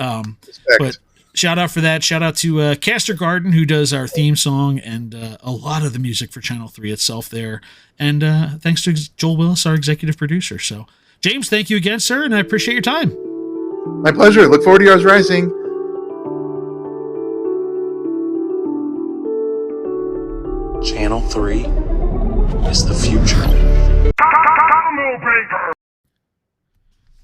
shout out for that. Shout out to Caster Garden, who does our theme song and a lot of the music for Channel 3 itself there. And thanks to Joel Willis, our executive producer. So, James, thank you again, sir, and I appreciate your time. My pleasure. Look forward to Yars Rising. Channel 3 is the future.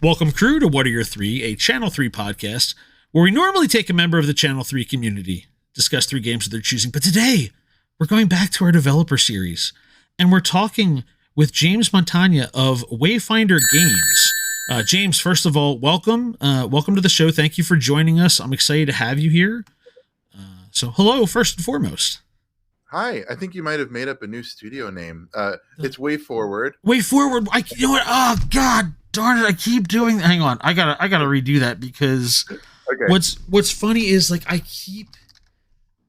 Welcome, crew, to What Are Your Three, a Channel 3 podcast where we normally take a member of the Channel 3 community, discuss 3 games of their choosing, but today we're going back to our developer series, and we're talking with James Montagna of Wayfinder Games. James, first of all, welcome. Welcome to the show. Thank you for joining us. I'm excited to have you here. So hello, first and foremost. Hi, I think you might have made up a new studio name. It's WayForward. WayForward. You know what? Oh God darn it! I keep doing. Hang on, I gotta redo that because what's funny is like I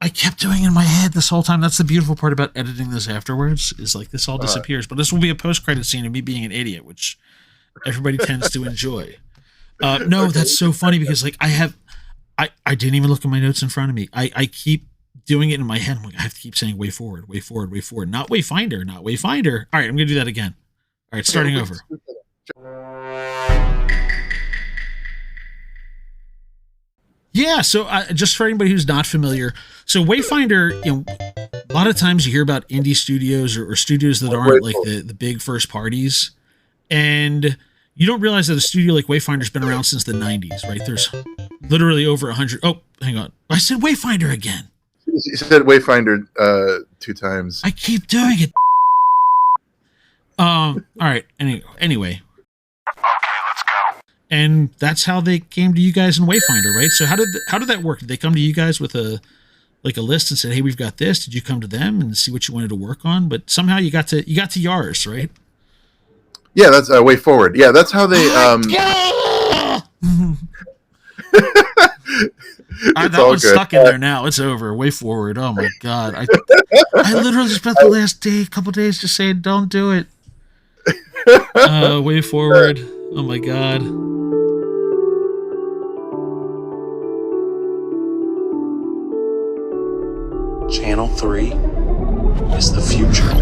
kept doing it in my head this whole time. That's the beautiful part about editing this afterwards is like this all disappears. But this will be a post-credit scene of me being an idiot, which everybody tends to enjoy. No, that's so funny because like I didn't even look at my notes in front of me. I keep doing it in my head. I'm like, I have to keep saying WayForward, WayForward, WayForward, not Wayfinder, not Wayfinder. All right, I'm gonna do that again. All right, starting over. Yeah, so just for anybody who's not familiar, so Wayfinder, a lot of times you hear about indie studios or studios that aren't like the big first parties, and you don't realize that a studio like Wayfinder's been around since the 90s, right? There's literally over 100. Oh, hang on. I said Wayfinder again. You said Wayfinder 2 times. I keep doing it. All right. Anyway. Okay, let's go. And that's how they came to you guys in Wayfinder, right? So how did that work? Did they come to you guys with a list and said, "Hey, we've got this"? Did you come to them and see what you wanted to work on? But somehow you got to Yars, right? Yeah, that's WayForward. Yeah, that's how they. That one's stuck in there now. It's over. WayForward. Oh my God! I literally spent the last couple days just saying, "Don't do it." WayForward. Oh my God. Channel 3 is the future.